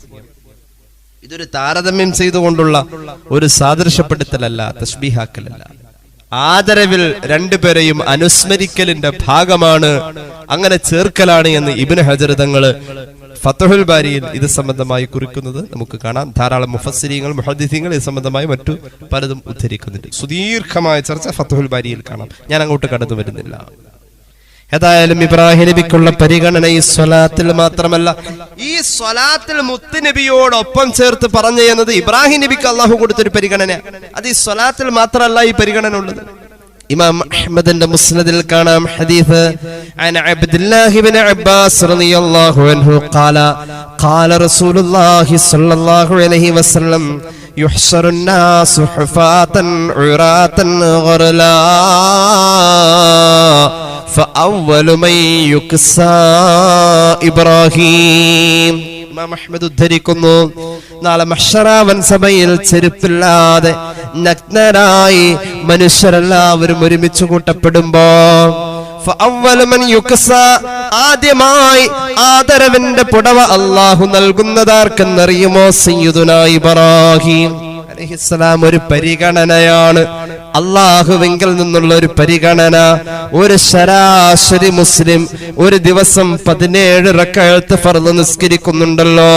ഇതൊരു താരതമ്യം ചെയ്തുകൊണ്ടുള്ള ഒരു സാദൃശ്യപ്പെടുത്തലല്ല, തസ്ബീഹാക്കലല്ല. ആദരവിൽ രണ്ടുപേരെയും അനുസ്മരിക്കലിന്റെ ഭാഗമാണ്, അങ്ങനെ ചേർക്കലാണ് എന്ന് ഇബ്നു ഹജർ തങ്ങള് ഫത്ഹുൽ ബാരിയിൽ ഇത് സംബന്ധമായി കുറിക്കുന്നത് നമുക്ക് കാണാം. ധാരാളം മുഫസ്സിരീങ്ങൾ മുഹദ്ദിസീങ്ങൾ ഇത് സംബന്ധമായി മറ്റു പലതും ഉദ്ധരിക്കുന്നുണ്ട്. സുദീർഘമായ ചർച്ച ഫത്ഹുൽ ബാരിയിൽ കാണാം. ഞാൻ അങ്ങോട്ട് കടന്നു വരുന്നില്ല. ഏതായാലും ഇബ്രാഹിം നബിക്കുള്ള പരിഗണന ഈ സ്വലാത്തിൽ മാത്രമല്ല, ഈ സ്വലാത്തിൽ മുത്ത് നബിയോടൊപ്പം ചേർത്ത് പറഞ്ഞു എന്നത് ഇബ്രാഹിം നബിക്ക് അള്ളാഹു കൊടുത്തൊരു പരിഗണന. അത് ഈ സ്വലാത്തിൽ മാത്രമല്ല ഈ പരിഗണന ഉള്ളത്. ഇമാം അഹ്മദിന്റെ മുസ്നദിൽ കാണാം ഹദീസ് അൻ അബ്ദുല്ലാഹി ഇബ്നു അബ്ബാസ് റളിയല്ലാഹു അൻഹു ഖാല ഖാല റസൂലുള്ളാഹി സ്വല്ലല്ലാഹു അലൈഹി വസല്ലം യുഹ്ശറുൻ നാസു ഹുഫാതൻ ഉറാതൻ ഗർലാ ഫഅവ്വലു മൻ യുക്സാ ഇബ്രാഹിം. ഇമാം അഹ്മദ് ഉദ്ധരിക്കുന്നു, നാളെ മഹ്ശറാവൻ സഭയിൽ ചെരുപ്പില്ലാതെ നഗ്നരായി മനുഷ്യരെല്ലാവരും ഒരുമിച്ച് കൂട്ടപ്പെടുമ്പോ ഫഅവ്വലു മൻ യുക്സാ, ആദ്യമായി ആദരവിന്റെ പുടവ അല്ലാഹു നൽകുന്നതാർക്കെന്നറിയുമോ? സയ്യിദുനാ ഇബ്രാഹിം അലൈഹിസ്സലാം. ഒരു പരിഗണനയാണ്, അള്ളാഹുവിങ്കിൽ നിന്നുള്ള ഒരു പരിഗണന. ഒരു ശരാശരി മുസ്ലിം ഒരു ദിവസം 17 റക്അത്ത് ഫർള് നിസ്കരിക്കുന്നുണ്ടല്ലോ.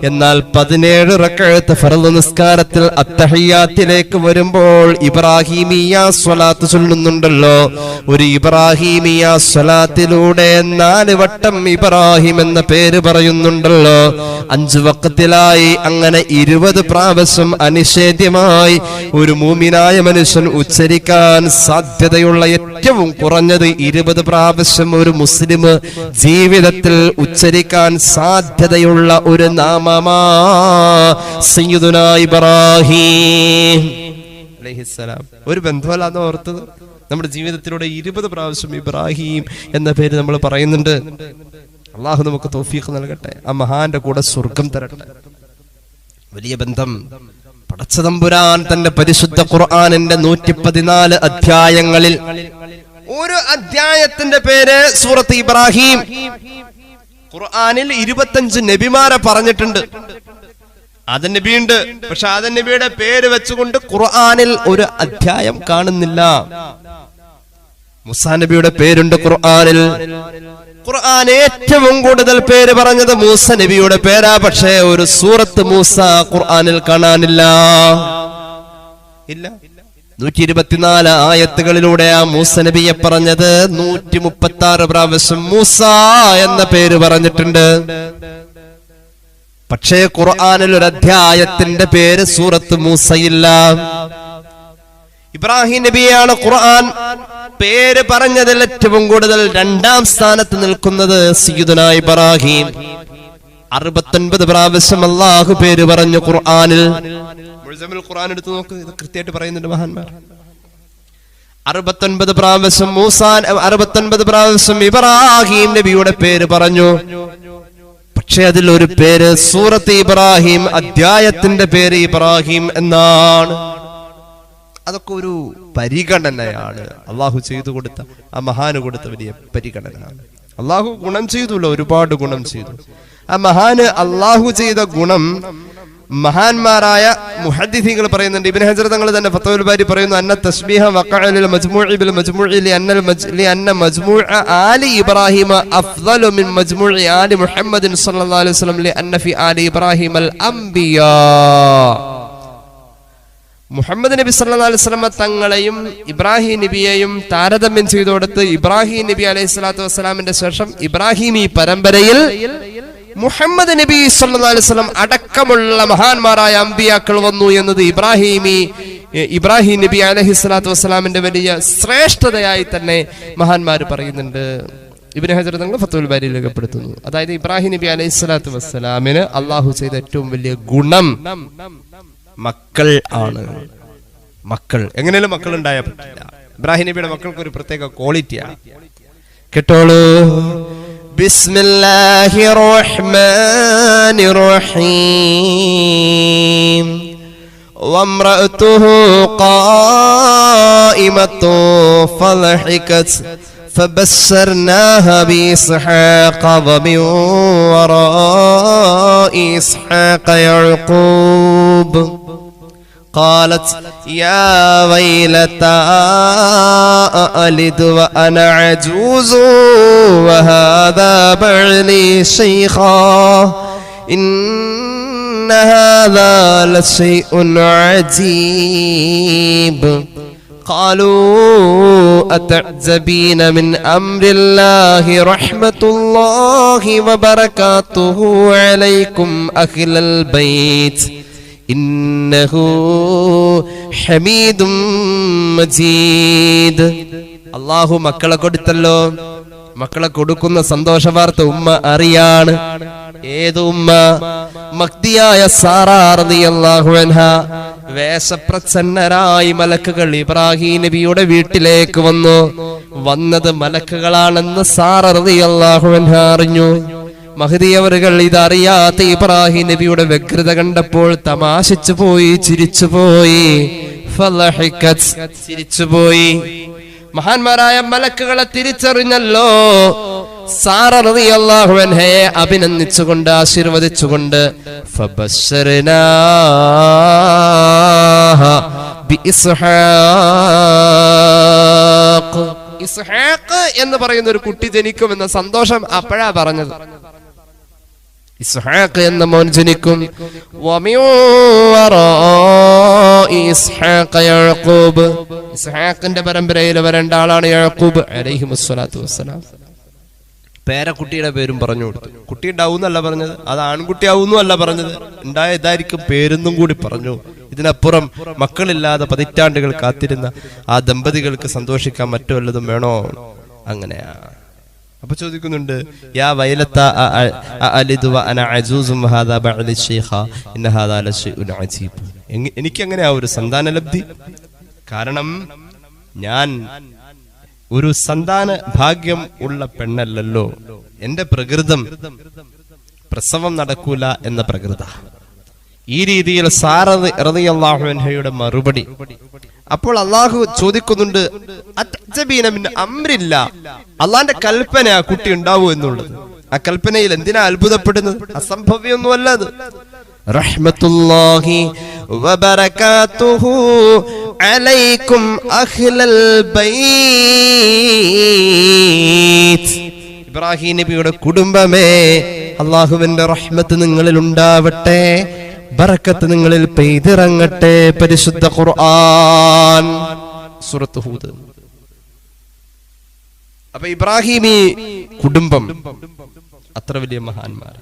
എന്നാൽ 17 റക്അത്ത് ഫർള് നിസ്കാരത്തിൽ അത്തഹിയ്യാത്തിലേക്ക് വരുമ്പോൾ ഇബ്രാഹിമിയ സ്വലാത്ത് ചൊല്ലുന്നുണ്ടല്ലോ. ഒരു ഇബ്രാഹിമിയ സ്വലാത്തിലൂടെ 4 വട്ടം ഇബ്രാഹിം എന്ന പേര് പറയുന്നുണ്ടല്ലോ. 5 വഖത്തിലായി അങ്ങനെ 20 പ്രാവശ്യം അനിഷേധ്യമായി ഒരു മൂമിനായ മനുഷ്യൻ ഉച്ചരിക്കാൻ സാധ്യതയുള്ള ഏറ്റവും കുറഞ്ഞത് 20 പ്രാവശ്യം ഒരു മുസ്ലിം ജീവിതത്തിൽ ഉച്ചരിക്കാൻ സാധ്യതയുള്ള ഒരു നാമമാ സയ്യിദുനാ ഇബ്രാഹിം അലൈഹിസ്സലാം. ഒരു ബന്ധമല്ലാന്ന് ഓർത്തത് നമ്മുടെ ജീവിതത്തിലൂടെ 20 പ്രാവശ്യം ഇബ്രാഹിം എന്ന പേര് നമ്മൾ പറയുന്നുണ്ട്. അള്ളാഹു നമുക്ക് തൗഫീഖ് നൽകട്ടെ, ആ മഹാന്റെ കൂടെ സ്വർഗം തരട്ടെ. വലിയ ബന്ധം. പടച്ചതമ്പുരാൻ തന്റെ പരിശുദ്ധ ഖുർആനിന്റെ 114 അധ്യായങ്ങളിൽ ഒരു അധ്യായത്തിന്റെ പേര് സൂറത്ത് ഇബ്രാഹിം. ഖുർആനിൽ 25 നബിമാരെ പറഞ്ഞിട്ടുണ്ട്. ആദം നബിയുണ്ട്, പക്ഷെ ആദം നബിയുടെ പേര് വെച്ചുകൊണ്ട് ഖുർആനിൽ ഒരു അധ്യായം കാണുന്നില്ല. മൂസാ നബിയുടെ പേരുണ്ട് ഖുർആനിൽ. ഖുർആൻ ഏറ്റവും കൂടുതൽ പേര് പറഞ്ഞത് മൂസ നബിയുടെ പേരാ, പക്ഷേ ഒരു സൂറത്ത് മൂസ ഖുർആനിൽ കാണാനില്ല. ഇല്ല. 124 ആയത്തുകളിലൂടെ ആ മൂസ നബിയെ പറഞ്ഞത് 136 പ്രാവശ്യം മൂസ എന്ന പേര് പറഞ്ഞിട്ടുണ്ട്. പക്ഷേ ഖുർആനിൽ ഒരു അധ്യായത്തിന്റെ പേര് സൂറത്ത് മൂസയില്ല. ഇബ്രാഹിം നബിയാണ് ഖുർആൻ പേര് പറഞ്ഞതിൽ ഏറ്റവും കൂടുതൽ 2ാം സ്ഥാനത്ത് നിൽക്കുന്നത്. സയ്യിദുനാ ഇബ്രാഹിം 69 പ്രാവശ്യം അല്ലാഹു പേര് പറഞ്ഞു ഖുർആനിൽ. മുഅ്ജമുൽ ഖുർആൻ എടുത്തു നോക്ക്, ഇത് കൃത്യമായിട്ട് പറയുന്നുണ്ട് മഹാന്മാർ. 69 പ്രാവശ്യം മൂസ, 69 പ്രാവശ്യം ഇബ്രാഹിം നബിയുടെ പേര് പറഞ്ഞു. പക്ഷെ അതിൽ ഒരു പേര് സൂറത്ത് ഇബ്രാഹിം, അധ്യായത്തിന്റെ പേര് ഇബ്രാഹിം എന്നാണ്. അതൊക്കെ ഒരു പരിഗണനയാണ്. അള്ളാഹു ചെയ്തു കൊടുത്ത ആ മഹാന് കൊടുത്ത വലിയ പരിഗണന. അള്ളാഹു ഗുണം ചെയ്തുല്ലോ, ഒരുപാട് ഗുണം ചെയ്തു. ആ മഹാന് അള്ളാഹു ചെയ്ത ഗുണം മഹാന്മാരായ മുഹദ്ദിഥീങ്ങൾ പറയുന്നുണ്ട്. ഇബ്നു ഹജർ തങ്ങൾ തന്നെ ഫത്വൽ ബാരി പറയുന്നു, അന്ന തസ്ബീഹ വഖഅ ലിൽ മജ്മൂഇ ബിൽ മജ്മൂഇ ലിഅന്ന മജ്മൂഅ ആലി ഇബ്രാഹിമ അഫ്ളലു മിൻ മജ്മൂഇ ആലി മുഹമ്മദിൻ സ്വല്ലല്ലാഹു അലൈഹി വസല്ലം ലിഅന്ന ഫി ആലി ഇബ്രാഹിമൽ അംബിയാ. മുഹമ്മദ് നബി സല്ലല്ലാഹു അലൈഹി വസല്ലം തങ്ങളെയും ഇബ്രാഹിം നബിയെയും താരതമ്യം ചെയ്തുകൊടുത്ത് ഇബ്രാഹിം നബി അലൈഹി സ്വലാത്തു വസ്സലാമിന്റെ ശേഷം ഇബ്രാഹിമി പരമ്പരയിൽ മുഹമ്മദ് നബി സല്ലല്ലാഹു അലൈഹി വസല്ലം അടക്കമുള്ള മഹാന്മാരായ അമ്പിയാക്കൾ വന്നു എന്നത് ഇബ്രാഹിം നബി അലൈഹി സ്വലാത്തു വസ്സലാമിന്റെ വലിയ ശ്രേഷ്ഠതയായി തന്നെ മഹാന്മാർ പറയുന്നുണ്ട്. ഇബ്നു ഹജർ തങ്ങൾ ഫത്ഹുൽ ബാരിയിൽ രേഖപ്പെടുത്തുന്നു. അതായത് ഇബ്രാഹിം നബി അലൈഹി സ്വലാത്തു വസ്സലാമിന് അള്ളാഹു ചെയ്ത ഏറ്റവും വലിയ ഗുണം മക്കൾ ആണ്. മക്കൾ എങ്ങനെയാലും മക്കൾ ഉണ്ടായാൽ പറ്റില്ല. ഇബ്രാഹിം നബിയുടെ മക്കൾക്ക് ഒരു പ്രത്യേക ക്വാളിറ്റിയാണ്. കേട്ടോളൂ. ബിസ്മില്ലാഹിർ റഹ്മാനിർ റഹീം. വംറഅതുഹു ഖായിമത്തു ഫളഹികത് فبشرناها بإسحاق ومن وراء إسحاق يعقوب قالت يا ويلتى أألد وأنا عجوز وهذا بعلي شيخا إن هذا لشيء عجيب قالوا أتعجبين من أمر الله رحمة الله وبركاته عليكم أهل البيت إنه حميد مجيد. അള്ളാഹു മക്കളെ കൊടുത്തല്ലോ. മക്കളെ കൊടുക്കുന്ന സന്തോഷ വാർത്ത ഉമ്മ അറിയാണ്. ഏത് ഉമ്മ? മഖ്ദിയായ സാറാ റളിയല്ലാഹു അൻഹാ. വേഷപ്രച്ഛന്നരായി മലക്കുകൾ ഇബ്രാഹിം നബിയുടെ വീട്ടിലേക്ക് വന്നത് മലക്കുകളാണെന്ന് സാറാ റളിയല്ലാഹു അൻഹാ അറിഞ്ഞു. മഹ്ദി അവറുകൾ ഇതറിയാത്ത ഇബ്രാഹിം നബിയുടെ വ്യഗ്രത കണ്ടപ്പോൾ തമാശിച്ചു പോയി, ചിരിച്ചുപോയി. ചിരിച്ചുപോയി. മഹാന്മാരായ മലക്കുകളെ തിരിച്ചറിഞ്ഞല്ലോ. സാറ റളിയല്ലാഹു അൻഹയെ അഭിനന്ദിച്ചുകൊണ്ട് ആശീർവദിച്ചുകൊണ്ട് ഫബശ്ശർനാഹ ബിഇസ്ഹാഖ്. ഇസ്ഹാഖ് എന്ന് പറയുന്ന ഒരു കുട്ടി ജനിക്കുമെന്ന സന്തോഷം അപ്പോഴാ പറഞ്ഞത്. ഇസ്ഹാഖ് എന്ന മോൻ ജനിക്കും. ഇസ്ഹാഖിന്റെ പരമ്പരയിൽ വരേണ്ട ആളാണ് യാക്കൂബ് അലൈഹിമുസ്സലാത്തു വസ്സലാം. പേരക്കുട്ടിയുടെ പേരും പറഞ്ഞു കൊടുത്തു. കുട്ടി ഉണ്ടാവും എന്നല്ല പറഞ്ഞത്, അത് ആൺകുട്ടിയാവും അല്ല പറഞ്ഞത്, ഉണ്ടായ ഇതായിരിക്കും പേരെന്നും കൂടി പറഞ്ഞു. ഇതിനപ്പുറം മക്കളില്ലാതെ പതിറ്റാണ്ടുകൾ കാത്തിരുന്ന ആ ദമ്പതികൾക്ക് സന്തോഷിക്കാൻ മറ്റു വല്ലതും വേണോ? അങ്ങനെയാ. അപ്പൊ ചോദിക്കുന്നുണ്ട്, യാ വൈലത്ത അലിദു വഅന അജൂസും വഹാദാ ബഅലി ശൈഖ ഇന്ന ഹാദാ ലശൈഉൻ അജീബ്. എനിക്കങ്ങനെ ആ ഒരു സന്താന ലബ്ധി. കാരണം ഞാൻ ഒരു സന്താന ഭാഗ്യം ഉള്ള പെണ്ണല്ലല്ലോ. എന്റെ പ്രകൃതം പ്രസവം നടക്കൂല എന്ന പ്രകൃത. ഈ രീതിയിൽ സാറ റളിയല്ലാഹു അൻഹയുടെ മറുപടി. അപ്പോൾ അള്ളാഹു ചോദിക്കുന്നുണ്ട്, അംരില്ല, അള്ളാന്റെ കൽപ്പന ആ കുട്ടി ഉണ്ടാവൂ എന്നുള്ളത്. ആ കൽപ്പനയിൽ എന്തിനാ അത്ഭുതപ്പെടുന്നത്? അസംഭവ്യമൊന്നുമല്ല അത്. റഹ്മത്തുല്ലാഹി വബറകാതുഹു അലൈക്കും അഹ്ലൽ ബൈത്ത്. ഇബ്രാഹിം നബിയുടെ കുടുംബമേ, അള്ളാഹുവിന്റെ റഹ്മത്ത് നിങ്ങളിൽ ഉണ്ടാവട്ടെ, ബറക്കത്ത് നിങ്ങളിൽ പെയ്തിറങ്ങട്ടെ. പരിശുദ്ധ ഖുർആൻ സൂറത്ത് ഹൂദ്. അപ്പൊ ഇബ്രാഹിമി കുടുംബം അത്ര വലിയ മഹാന്മാർ.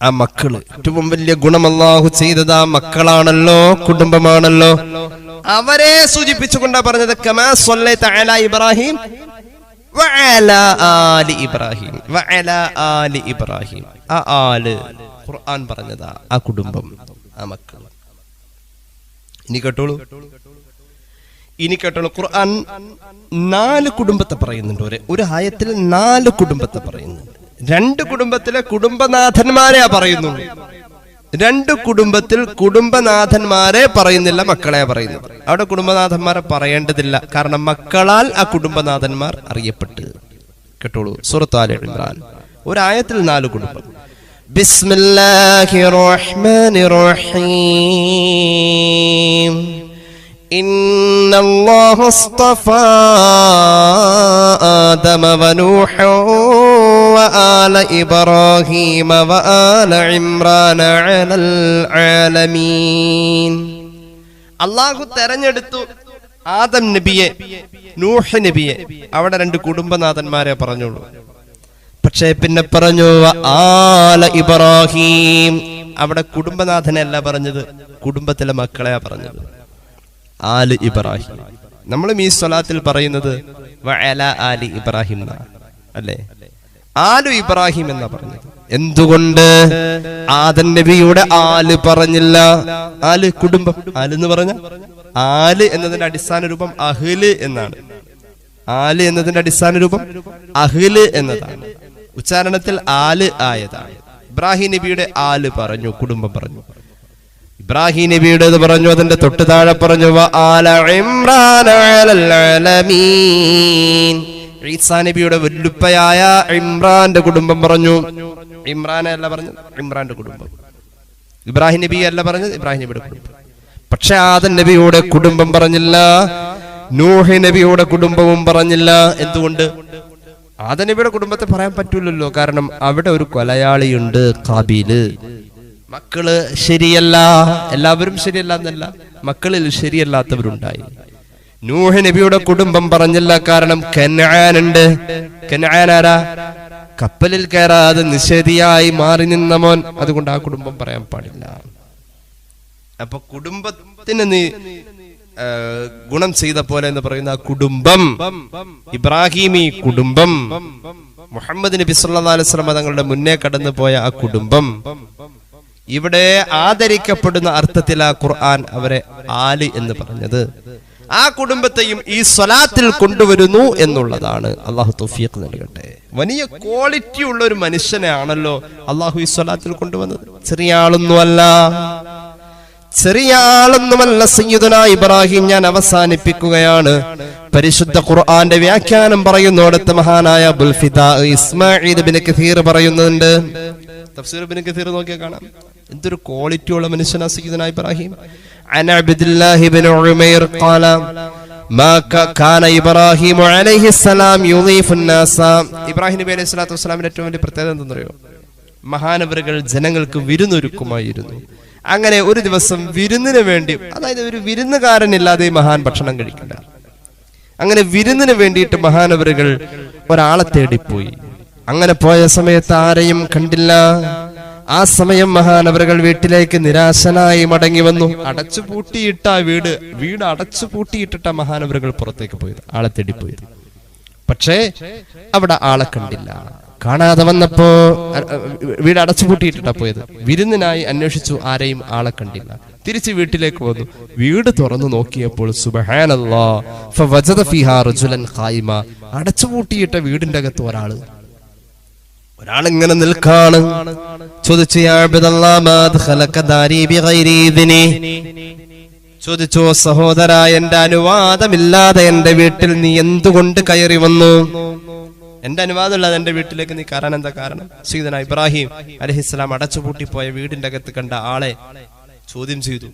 ആ മക്കള് ഏറ്റവും വലിയ ഗുണം അല്ലാഹു ചെയ്തത് ആ മക്കളാണല്ലോ, കുടുംബമാണല്ലോ. അവരെ സൂചിപ്പിച്ചുകൊണ്ടാ പറഞ്ഞത്, കമാ സ്വല്ലൈത അലാ ഇബ്രാഹിം വഅലാ ആലി ഇബ്രാഹിം വഅലാ ആലി ഇബ്രാഹിം. ആ ആല് ഖുർആൻ പറഞ്ഞതാ, ആ കുടുംബം, ആ മക്കൾ. ഇനി കേട്ടോളൂ. ഖുർആൻ 4 കുടുംബത്തെ പറയുന്നുണ്ട്. ഒരു ആയത്തിൽ 4 കുടുംബത്തെ പറയുന്നുണ്ട്. 2 കുടുംബത്തിലെ കുടുംബനാഥന്മാരെയാ പറയുന്നുള്ളൂ. രണ്ട് കുടുംബത്തിൽ കുടുംബനാഥന്മാരെ പറയുന്നില്ല, മക്കളെ പറയുന്നത്. അവിടെ കുടുംബനാഥന്മാരെ പറയേണ്ടതില്ല, കാരണം മക്കളാൽ ആ കുടുംബനാഥന്മാർ അറിയപ്പെട്ടു. കേട്ടോളൂ, സൂറത്ത് ആല ഇംറാൻ ഒരായത്തിൽ 4 കുടുംബം. ബിസ്മില്ലാഹിർ റഹ്മാനിർ റഹീം. ഇന്നല്ലാഹു അസ്തഫാ ആദമ വനൂഹ വആല ഇബ്രാഹീമ വആല ഇംറാന അലൽ ആലമീൻ. അല്ലാഹു തെരഞ്ഞെടുത്തു ആദം നബിയെ, നൂഹ് നബിയെ. അവിടെ 2 കുടുംബനാഥന്മാരെ പറഞ്ഞുള്ളൂ. പക്ഷേ പിന്നെ പറഞ്ഞു ആല ഇബ്രാഹീം. അവിടെ കുടുംബനാഥനല്ല പറഞ്ഞത്, കുടുംബത്തിലെ മക്കളെയാ പറഞ്ഞത്. ആല് ഇബ്രാഹിം. നമ്മളും ഈ സ്വലാത്തിൽ പറയുന്നത് വഅല ആലി ഇബ്രാഹിം അല്ലേ? ആലു ഇബ്രാഹിം എന്നാ പറഞ്ഞത്. എന്തുകൊണ്ട് ആദം നബിയുടെ ആല് പറഞ്ഞില്ല? ആല് കുടുംബം. ആല് എന്ന് പറഞ്ഞ ആല് എന്നതിന്റെ അടിസ്ഥാന രൂപം അഹ്ല് എന്നാണ്. ആല് എന്നതിന്റെ അടിസ്ഥാന രൂപം അഹ്ല് എന്നതാണ്. ഉച്ചാരണത്തിൽ ആല് ആയതാണ്. ഇബ്രാഹിം നബിയുടെ ആല് പറഞ്ഞു, കുടുംബം പറഞ്ഞു. ഇബ്രാഹിം നബിയുടെ പറഞ്ഞു, അതിന്റെ തൊട്ട് താഴെ പറഞ്ഞു വആല ഇംറാന അലൽ ആലമീൻ. ഈസാ നബിയുടെ വല്ലുപ്പയായ ഇമ്രാന്റെ കുടുംബം പറഞ്ഞു. ഇമ്രാനെ അല്ല പറഞ്ഞത്, ഇമ്രാന്റെ കുടുംബം. ഇബ്രാഹിം നബി അല്ല പറഞ്ഞത്, ഇബ്രാഹിം നബിയുടെ കുടുംബം. പക്ഷെ ആദം നബിയുടെ കുടുംബം പറഞ്ഞില്ല, നൂഹ് നബിയുടെ കുടുംബവും പറഞ്ഞില്ല. എന്തുകൊണ്ട്? ആദം നബിയുടെ കുടുംബത്തെ പറയാൻ പറ്റൂലല്ലോ, കാരണം അവിടെ ഒരു കൊലയാളിയുണ്ട്, ഖാബീല്. മക്കള് ശരിയല്ല, എല്ലാവരും ശരിയല്ല എന്നല്ല, മക്കളിൽ ശരിയല്ലാത്തവരുണ്ടായി. നൂഹ് നബിയുടെ കുടുംബം പറഞ്ഞില്ല, കാരണം കനാൻ ഉണ്ട്. കനാൻ ആരാ? കപ്പലിൽ കയറാതെ നിഷേധിയായി മാറി നിന്ന മോൻ. അതുകൊണ്ട് ആ കുടുംബം പറയാൻ പാടില്ല. അപ്പൊ കുടുംബത്തിന് നീ ഗുണം ചെയ്ത പോലെ എന്ന് പറയുന്ന ആ കുടുംബം, ഇബ്രാഹിമി കുടുംബം, മുഹമ്മദ് നബി സല്ലല്ലാഹു അലൈഹി വസല്ലം തങ്ങളുടെ മുന്നേ കടന്നു പോയ ആ കുടുംബം, ഇവിടെ ആദരിക്കപ്പെടുന്ന അർത്ഥത്തിൽ ആ ഖുർആൻ അവരെ ആല് എന്ന് പറഞ്ഞത്. ആ കുടുംബത്തെയും ഈ സ്വലാത്തിൽ കൊണ്ടുവരുന്നു എന്നുള്ളതാണ്. അള്ളാഹു തൗഫീഖ് നൽകട്ടെ. വലിയ ക്വാളിറ്റി ഉള്ള ഒരു മനുഷ്യനെയാണല്ലോ അള്ളാഹു ഈ സ്വലാത്തിൽ കൊണ്ടുവന്നത്. ചെറിയ ആളൊന്നുമല്ല, ചെറിയ ആളൊന്നുമല്ല സയ്യിദുനാ ഇബ്രാഹിം. ഞാൻ അവസാനിപ്പിക്കുകയാണ്. പരിശുദ്ധ ഖുർആന്റെ വ്യാഖ്യാനം പറയുന്നിടത്ത് മഹാനായ അബുൽ ഫിദാ ഇസ്മാഈൽ ഇബ്നു കസീർ പറയുന്നുണ്ട്. തഫ്സീർ ഇബ്നു കസീർ നോക്കിയാൽ കാണാം എന്തൊരു ക്വാളിറ്റി ഉള്ള മനുഷ്യനാ സയ്യിദുനാ ഇബ്രാഹിം. عن عبد الله بن عمير قال ما كان إبراهيم عليه السلام يضيف الناس. ഇബ്രാഹിം നബി അലൈഹി സ്വലാത്തു വസ്സലാമിന്റെ ഏറ്റവും വലിയ പ്രത്യേകത എന്തെന്നറിയോ? മഹാനവറുകൾ ജനങ്ങൾക്ക് വിരുന്നൊരുക്കുമായിരുന്നു. അങ്ങനെ ഒരു ദിവസം വിരുന്നിന് വേണ്ടി, അതായത് ഒരു വിരുന്നുകാരനില്ലാതെ മഹാൻ ഭക്ഷണം കഴിക്കണ്ട, അങ്ങനെ വിരുന്നിന് വേണ്ടിയിട്ട് മഹാനവറുകൾ ഒരാളെ തേടിപ്പോയി. അങ്ങനെ പോയ സമയത്ത് ആരെയും കണ്ടില്ല. ആ സമയം മഹാനവറുകൾ വീട്ടിലേക്ക് നിരാശനായി മടങ്ങി വന്നു. അടച്ചു പൂട്ടിയിട്ട വീട് അടച്ചു പൂട്ടിയിട്ടിട്ട മഹാനവറുകൾ പുറത്തേക്ക് പോയത്, ആളെ തേടിപ്പോയത്. പക്ഷേ അവിടെ ആളെ കണ്ടില്ല. കാണാതെ വന്നപ്പോ വീട് അടച്ചു പൂട്ടിയിട്ടിട്ടാ പോയത്. വിരുന്നിനായി അന്വേഷിച്ചു, ആരെയും ആളെ കണ്ടില്ല. തിരിച്ച് വീട്ടിലേക്ക് വന്നു. വീട് തുറന്നു നോക്കിയപ്പോൾ സുബ്ഹാനല്ലാഹ് ഫവജദ ഫീഹാ റജുലൻ ഖായിമ. അടച്ചു പൂട്ടിയിട്ട വീടിന്റെ അകത്ത് ഒരാളിങ്ങനെ നിൽക്കാണ്. ചോദിച്ചു, യാ അബ്ദല്ലാഹ് മാ ദഖലക ദാരി ബിഗൈരി ഇദ്നി. ചോദിച്ചു, സഹോദരാ, എന്റെ അനുവാദമില്ലാതെ എന്റെ വീട്ടിൽ നീ എന്തുകൊണ്ട് കയറി വന്നു? എന്റെ അനുവാദമില്ലാതെ എന്റെ വീട്ടിലേക്ക് നീ കയറാൻ എന്താ കാരണം? സയ്യിദുനാ ഇബ്രാഹിം അലൈഹിസ്സലാം അടച്ചുപൂട്ടിപ്പോയ വീടിന്റെ അകത്ത് കണ്ട ആളെ ചോദ്യം ചെയ്തു.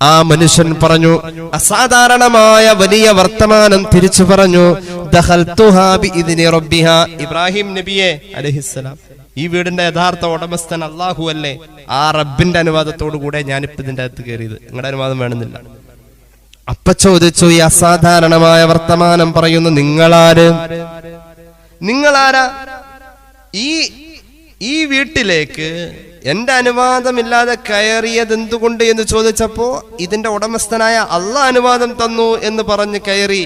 ആ മനുഷ്യൻ പറഞ്ഞു, അസാധാരണമായ വലിയ വർത്തമാനം തിരിച്ചു പറഞ്ഞു. ദഖൽതുഹാ ബിഇദ്നി റബ്ബിഹാ. ഇബ്രാഹിം നബിയെ അലൈഹിസ്സലാം, ഈ വീടിന്റെ യഥാർത്ഥ ഉടമസ്ഥൻ അല്ലാഹു അല്ലേ? ആ റബ്ബിന്റെ അനുവാദത്തോടു കൂടെ ഞാനിപ്പോ ഇതിന്റെ അകത്ത് കയറിയത്, നിങ്ങളുടെ അനുവാദം വേണമെന്നില്ല. അപ്പ ചോദിച്ചു, ഈ അസാധാരണമായ വർത്തമാനം പറയുന്നു നിങ്ങളാരാ? ഈ വീട്ടിലേക്ക് എന്റെ അനുവാദമില്ലാതെ കയറിയത് എന്തുകൊണ്ട് എന്ന് ചോദിച്ചപ്പോ ഇതിന്റെ ഉടമസ്ഥനായ അള്ളാഹ് അനുവാദം തന്നു എന്ന് പറഞ്ഞ് കയറി,